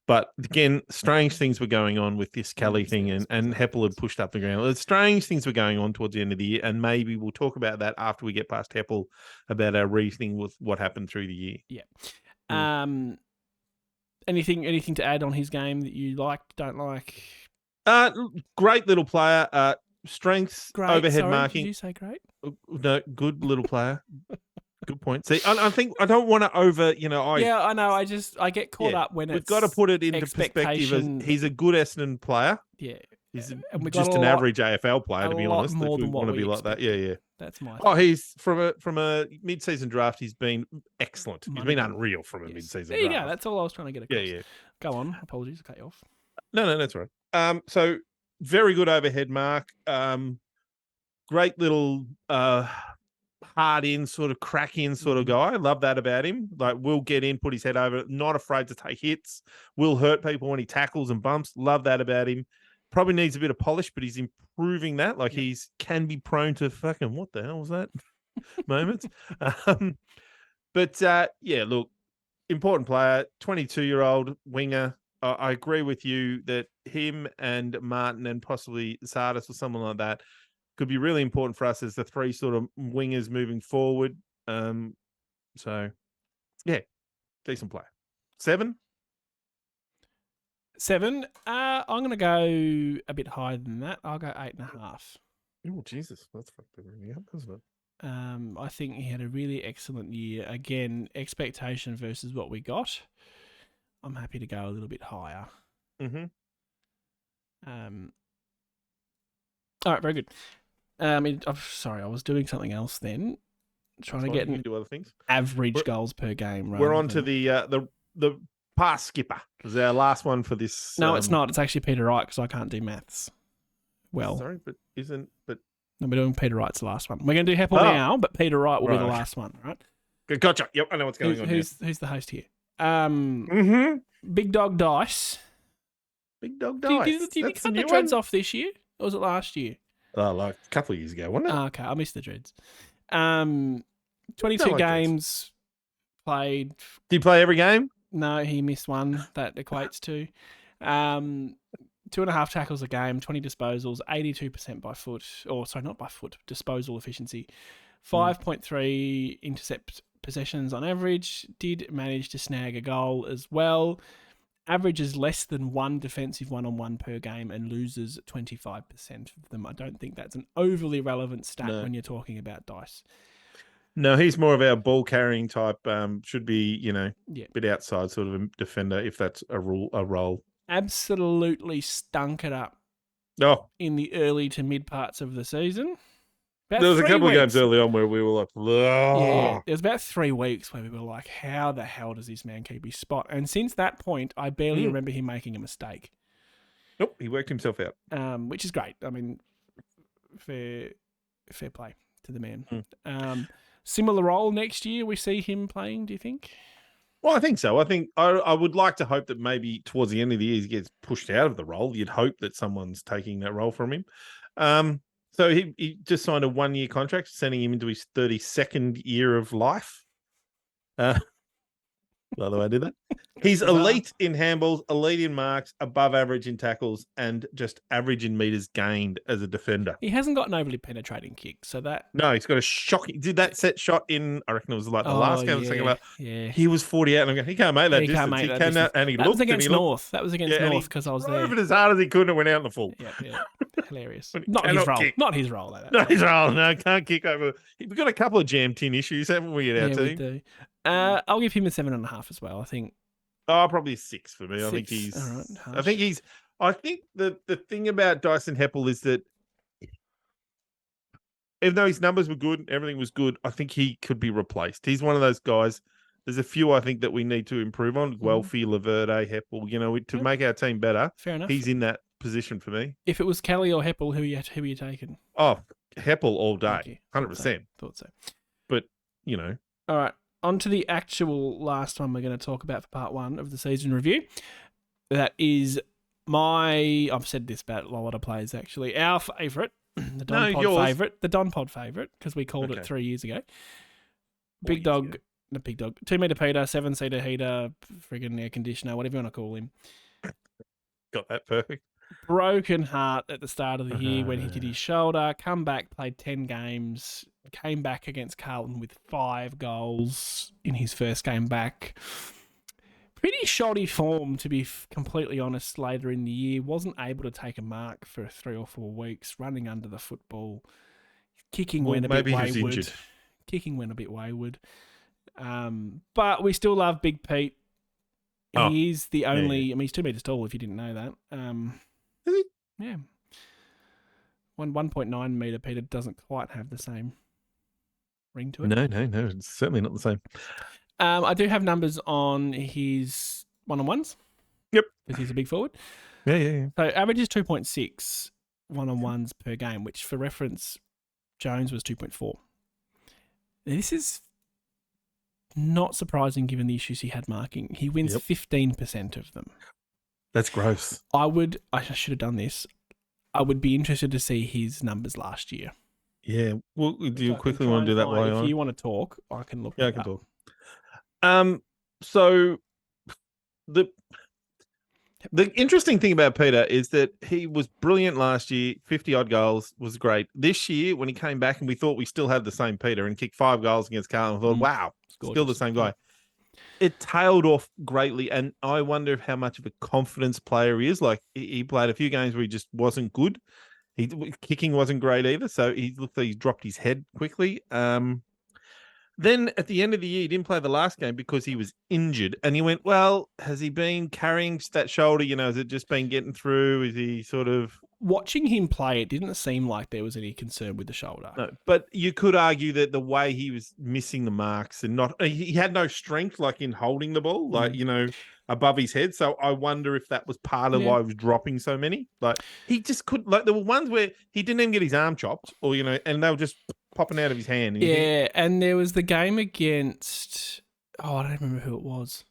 But again, strange things were going on with this Kelly thing, and Heppell had pushed up the ground. Strange things were going on towards the end of the year, and maybe we'll talk about that after we get past Heppell, about our reasoning with what happened through the year. Yeah. Anything to add on his game that you liked, don't like? Great little player. strengths, Great. overhead Sorry, marking. Did you say great? No, good little player. Good point. See, I think I don't want to over, Yeah, I know. I get caught up when we've it's got to put it into perspective. As he's a good Essendon player. Yeah. He's And we just got an average AFL player, to be honest. more If we than what want to we be like that, yeah. That's my. Oh, he's from a mid-season draft. He's been excellent. He's been Moneyball. unreal from a mid-season There you draft. go. That's all I was trying to get across. Yeah. Go on. Apologies, I cut you off. No, that's right. So very good overhead mark. Great little hard in, sort of crack in sort of guy. Love that about him. Like, will get in, put his head over, not afraid to take hits, will hurt people when he tackles and bumps. Love that about him. Probably needs a bit of polish, but he's improving that. Like, he's can be prone to fucking, what the hell was that? moments. But look, important player, 22-year-old winger. I agree with you that him and Martin and possibly Sardis or someone like that could be really important for us as the three sort of wingers moving forward. So, yeah, decent player. 7? I'm going to go a bit higher than that. I'll go 8.5. Oh, Jesus. That's fucked everything up, isn't it? I think he had a really excellent year. Again, expectation versus what we got. I'm happy to go a little bit higher. Mm-hmm. All right, very good. I'm sorry, I was doing something else then. Trying to get do other things. Average goals per game. We're on to the pass skipper. Is our last one for this? No, it's not. It's actually Peter Wright because I can't do maths. Well, sorry, but no, we're doing Peter Wright's the last one. We're going to do Heppell now, but Peter Wright will be the last one, right? Gotcha. Yep, I know what's going on. Who's the host here? Mm-hmm. Big Dog Dice. Big Dog Dice. Did you cut the dreads off this year? Or was it last year? Oh, like a couple of years ago, wasn't it? Okay, I missed the dreads. 22 games played. Did he play every game? No, he missed one. That equates to 2.5 tackles a game, 20 disposals, 82% by foot. Not by foot, disposal efficiency. 5.3 intercept possessions on average. Did manage to snag a goal as well. Averages less than one defensive one-on-one per game and loses 25% of them. I don't think that's an overly relevant stat when you're talking about Dice. No, he's more of our ball-carrying type. Should be, a bit outside sort of a defender if that's a role. Absolutely stunk it up in the early to mid parts of the season. There was a couple of games early on where we were like, yeah, it was about 3 weeks where we were like, how the hell does this man keep his spot? And since that point, I barely remember him making a mistake. Nope, he worked himself out. Which is great. I mean, fair play to the man. Similar role next year we see him playing, do you think? Well, I think so. I think I would like to hope that maybe towards the end of the year he gets pushed out of the role. You'd hope that someone's taking that role from him. So he just signed a 1-year contract, sending him into his 32nd year of life. By the way I did that. He's elite in handballs, elite in marks, above average in tackles, and just average in meters gained as a defender. He hasn't got an overly penetrating kick, so that... No, he's got a shocking... Did that set shot in... I reckon it was like the last game. Yeah. He was 48, and I'm going, he can't make that distance. He came out and he looked. Was against North. That was against North because I was there. Drove it as hard as he could and went out in the full. Yeah. Hilarious. Not his role. Not his role. Like that. Not his role. No, can't kick over. We've got a couple of jam tin issues, haven't we, at our team? We do. I'll give him a 7.5 as well, I think. Oh, probably a 6 for me. 6. I think he's... All right, I think the thing about Dyson Heppell is that even though his numbers were good, everything was good, I think he could be replaced. He's one of those guys. There's a few I think that we need to improve on. Guelfi, Laverde, Heppell, to make our team better. Fair enough. He's in that position for me. If it was Kelly or Heppell, who are you taking? Oh, Heppell all day. 100%. Thought so. But, All right. On to the actual last one we're going to talk about for part 1 of the season review. That is I've said this about a lot of players actually, our favourite, the Don Pod favourite, because we called it 3 years ago. Big Dog, 2-metre Peter, 7-seater heater, friggin' air conditioner, whatever you want to call him. Got that perfect. Broken heart at the start of the year when he did his shoulder, come back, played 10 games, came back against Carlton with 5 goals in his first game back. Pretty shoddy form, to be completely honest, later in the year. Wasn't able to take a mark for 3 or 4 weeks, running under the football. Kicking went a bit wayward. But we still love Big Pete. He is the only... Yeah. I mean, he's 2 metres tall, if you didn't know that. Is he? Yeah. 1.9 metre Peter doesn't quite have the same ring to it. No. It's certainly not the same. I do have numbers on his one-on-ones. Yep. Because he's a big forward. Yeah. So average is 2.6 one-on-ones per game, which for reference, Jones was 2.4. This is not surprising given the issues he had marking. He wins 15% of them. That's gross. I should have done this. I would be interested to see his numbers last year. Yeah. Well, do you quickly want to do that while if you want to talk, I can look. Yeah, I can talk. So the interesting thing about Peter is that he was brilliant last year. 50-odd goals was great. This year, when he came back and we thought we still had the same Peter and kicked 5 goals against Carlton, I thought, wow, still the same guy. It tailed off greatly, and I wonder how much of a confidence player he is. Like, he played a few games where he just wasn't good. Kicking wasn't great either, so he looked like he dropped his head quickly. Then at the end of the year, he didn't play the last game because he was injured. And he went, well, has he been carrying that shoulder? Has it just been getting through? Is he sort of... Watching him play, it didn't seem like there was any concern with the shoulder. No, but you could argue that the way he was missing the marks and he had no strength like in holding the ball, above his head. So I wonder if that was part of why he was dropping so many. Like, he just couldn't, there were ones where he didn't even get his arm chopped and they were just popping out of his hand. And there was the game against, I don't remember who it was.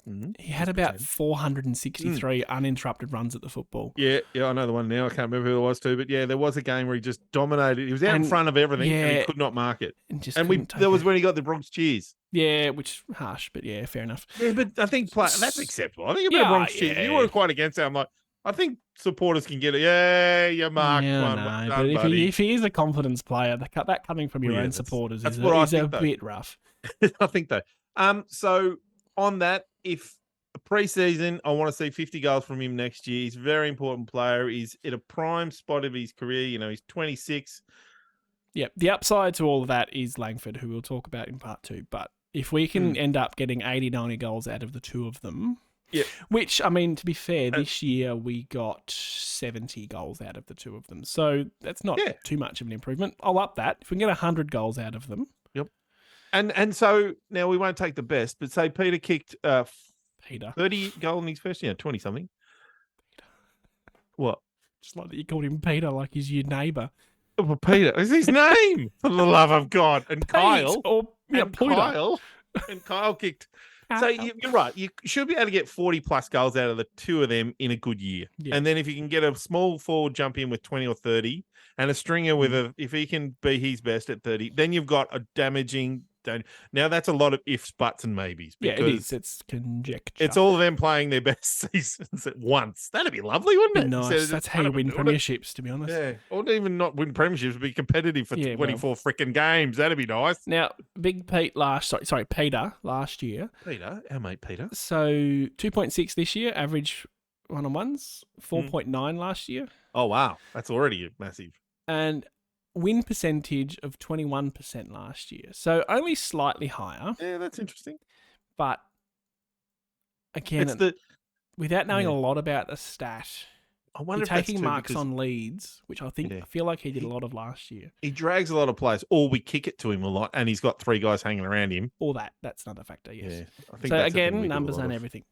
Mm-hmm. He had about 463 uninterrupted runs at the football. Yeah, I know the one now. I can't remember who it was too, but yeah, there was a game where he just dominated. He was out in front of everything and he could not mark it. That was when he got the Bronx cheers. Yeah, which harsh, but yeah, fair enough. Yeah, but I think that's acceptable. I think about Bronx cheers. You were quite against that. I'm like, I think supporters can get it. Yeah, you marked one. No, but if he is a confidence player, that coming from your own supporters is a bit rough. I think though. So on that, if pre-season, I want to see 50 goals from him next year. He's a very important player. He's in a prime spot of his career. He's 26. Yeah, the upside to all of that is Langford, who we'll talk about in part 2. But if we can end up getting 80, 90 goals out of the two of them, which, I mean, to be fair, this year we got 70 goals out of the two of them. So that's not too much of an improvement. I'll up that. If we can get 100 goals out of them. Yep. And so now we won't take the best, but say Peter kicked 30 goal in his first year, 20-something. What? Just like that you called him Peter, like he's your neighbour. Well, Peter is his name, for the love of God. And Kyle. Kyle kicked. So you're right. You should be able to get 40-plus goals out of the two of them in a good year. Yeah. And then if you can get a small forward jump in with 20 or 30 and a stringer if he can be his best at 30, then you've got a damaging... Now, that's a lot of ifs, buts, and maybes. Yeah, it is. It's conjecture. It's all of them playing their best seasons at once. That'd be lovely, wouldn't it? Nice. That's how you win premierships, to be honest. Yeah. Or even not win premierships, be competitive for 24 freaking games. That'd be nice. Now, Big Pete Peter last year. Peter, our mate Peter. So 2.6 this year, average one-on-ones. 4.9 last year. Oh, wow. That's already massive. And win percentage of 21% last year. So only slightly higher. Yeah, that's interesting. But again, without knowing a lot about the stat, I wonder if taking marks on leads, which I feel like he did a lot of last year. He drags a lot of players, or we kick it to him a lot, and he's got 3 guys hanging around him. Or that's another factor, yes. Yeah, I think so again, numbers and everything.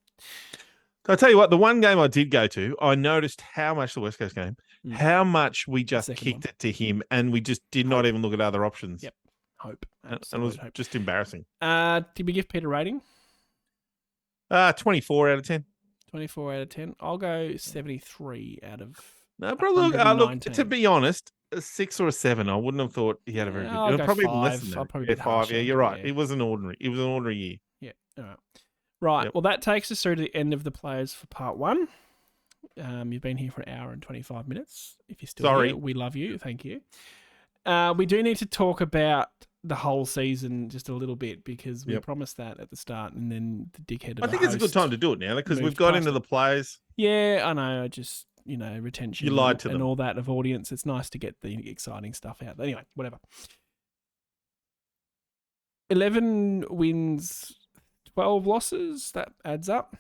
I'll tell you what, the one game I did go to, I noticed how much the West Coast game, how much we just kicked it to him, and we just did not even look at other options. Yep. Hope. And it was just embarrassing. Did we give Peter a rating? 24 out of 10. 24 out of 10. I'll go 73 out of. No, bro, look, to be honest, a 6 or a 7. I wouldn't have thought he had a very good. I'll go probably 5. less than that. I'll probably 5. Yeah, you're right. It was an ordinary year. Yeah. All right. Right. Yep. Well, that takes us through to the end of the players for part 1. You've been here for an hour and 25 minutes. If you're still here, we love you. Thank you. We do need to talk about the whole season just a little bit because we promised that at the start, and then the dickhead of I think it's a good time to do it now because we've got into the players. Yeah, I know. I just, retention you lied to them. And all that of audience. It's nice to get the exciting stuff out. Anyway, whatever. 11 wins, 12 losses. That adds up.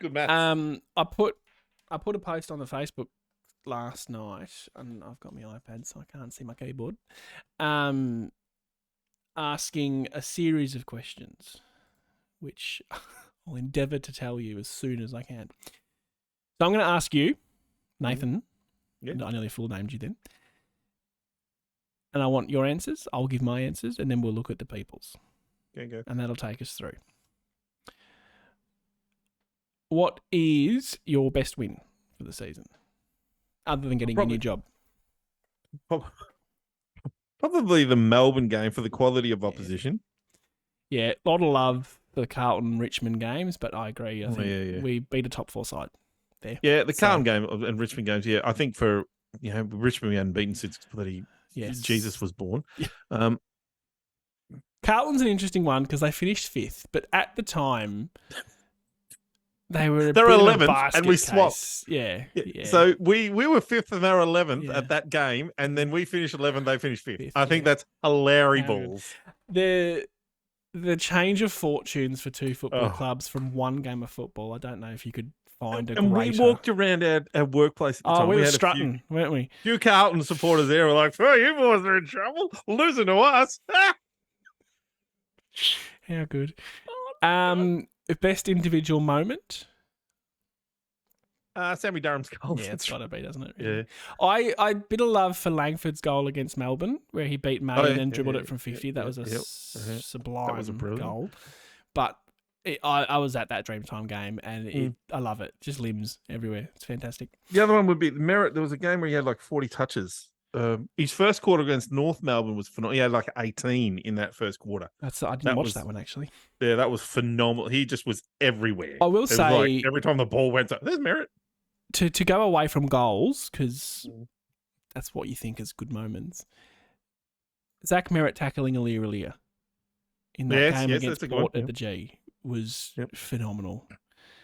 Good maths. I put a post on the Facebook last night, and I've got my iPad, so I can't see my keyboard. Asking a series of questions, which I'll endeavour to tell you as soon as I can. So I'm going to ask you, Nathan. Yeah. I nearly full named you then. And I want your answers. I'll give my answers, and then we'll look at the people's. Okay, go. And that'll take us through. What is your best win for the season, other than getting a new job? Probably the Melbourne game for the quality of opposition. Yeah, a lot of love for the Carlton-Richmond games, but I agree. I think we beat a top 4 side there. Yeah, the Carlton game and Richmond games, I think for, Richmond we hadn't beaten since bloody Jesus was born. Yeah. Carlton's an interesting one because they finished 5th, but at the time... They're 11th, and we swapped. Yeah. So we were 5th and they were 11th at that game, and then we finished 11th, they finished 5th. I think that's hilarious. The change of fortunes for 2 football clubs from one game of football, I don't know if you could find a greater. And we walked around our workplace at the time. We were strutting, weren't we? Few Carlton supporters there were like, "Oh, you boys are in trouble, losing to us." How good. Best individual moment? Sammy Durham's goal. Yeah, it's got to be, doesn't it? Yeah. I bit of love for Langford's goal against Melbourne, where he beat May and then dribbled it from 50. That was a sublime that was a brilliant goal. But I was at that Dreamtime game, and I love it. Just limbs everywhere. It's fantastic. The other one would be Merritt. There was a game where he had like 40 touches. His first quarter against North Melbourne was phenomenal. He had like 18 in that first quarter. I didn't watch that one, actually. Yeah, that was phenomenal. He just was everywhere. I will say... Like every time the ball went up, there's Merritt. To go away from goals, because that's what you think is good moments. Zach Merritt tackling Aliir in that game against Port at the G was phenomenal.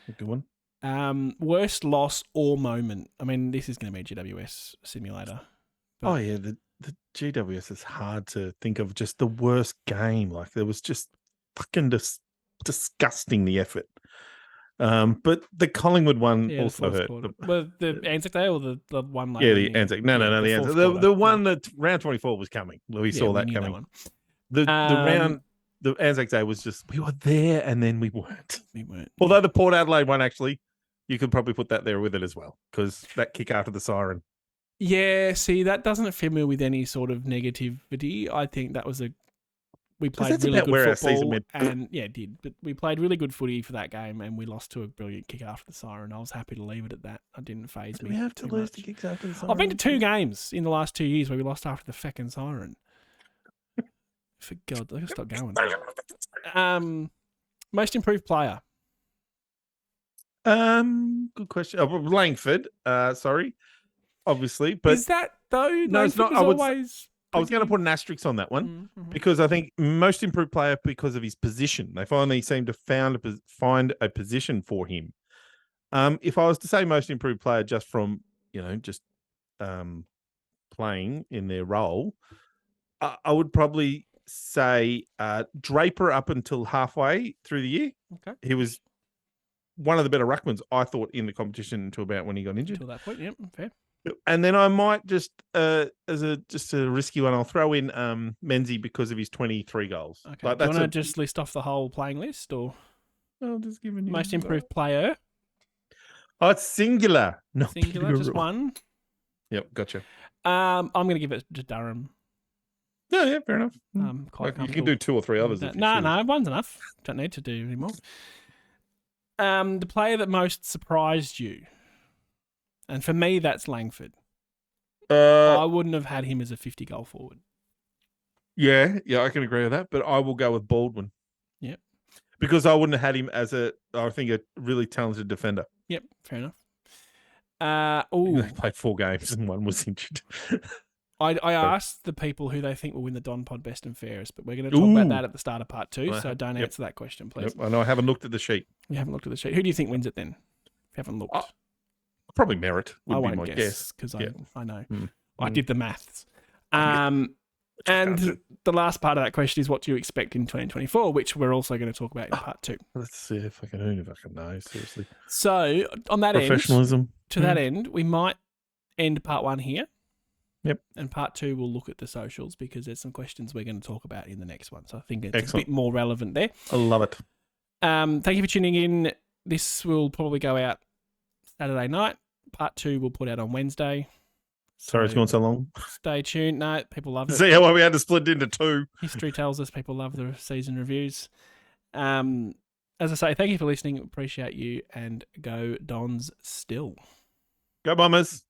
A good one. Worst loss or moment. I mean, this is going to be a GWS simulator. But... the GWS is hard to think of. Just the worst game. Like, there was just fucking disgusting, the effort. But the Collingwood one also hurt. The Anzac Day or the one later? Yeah, the Anzac. No, the Anzac. The one that round 24 was coming. We saw that coming. The Anzac Day was just, we were there and then we weren't. Although the Port Adelaide one, actually, you could probably put that there with it as well, because that kick after the siren. Yeah, see, that doesn't fill me with any sort of negativity. I think that was we played really good football, and it did. But we played really good footy for that game, and we lost to a brilliant kick after the siren. I was happy to leave it at that. It didn't faze me. We have to lose the kicks after the siren. I've been to 2 games in the last 2 years where we lost after the feckin' siren. For God, let's stop going. Most improved player. Good question. Langford. Sorry. Obviously, but is that though? No, it's not. I was going to put an asterisk on that one because I think most improved player because of his position. They finally seem to find a position for him. If I was to say most improved player just from playing in their role, I would probably say Draper up until halfway through the year. Okay, he was one of the better ruckmans, I thought, in the competition until about when he got injured. Until that point, fair. And then I might just, as a risky one, I'll throw in Menzie because of his 23 goals. Okay. Do you want to just list off the whole playing list, or I'll just give you most improved player? Oh, it's singular, not singular, just one. Yep, gotcha. I'm going to give it to Durham. Yeah, fair enough. You can do 2 or 3 others. No, one's enough. Don't need to do any more. The player that most surprised you. And for me, that's Langford. I wouldn't have had him as a 50-goal forward. Yeah, I can agree with that. But I will go with Baldwin. Yep. Because I wouldn't have had him as a really talented defender. Yep, fair enough. He played 4 games and one was injured. I asked the people who they think will win the Don Pod Best and Fairest, but we're going to talk about that at the start of part 2, so don't answer that question, please. Yep. I know I haven't looked at the sheet. You haven't looked at the sheet. Who do you think wins it then? If you haven't looked. Probably Merritt would be my guess. Because I know. Mm. I did the maths. And the last part of that question is what do you expect in 2024, which we're also going to talk about in part 2. Let's see if I can know, seriously. So, on that Professionalism. That end, we might end part 1 here. Yep. And part 2, we'll look at the socials because there's some questions we're going to talk about in the next one. So I think it's a bit more relevant there. I love it. Thank you for tuning in. This will probably go out Saturday night. Part 2 we'll put out on Wednesday. Sorry it's gone so long. Stay tuned. No, people love it. See how we had to split into 2. History tells us people love the season reviews. As I say, thank you for listening. Appreciate you and go Dons still. Go Bombers.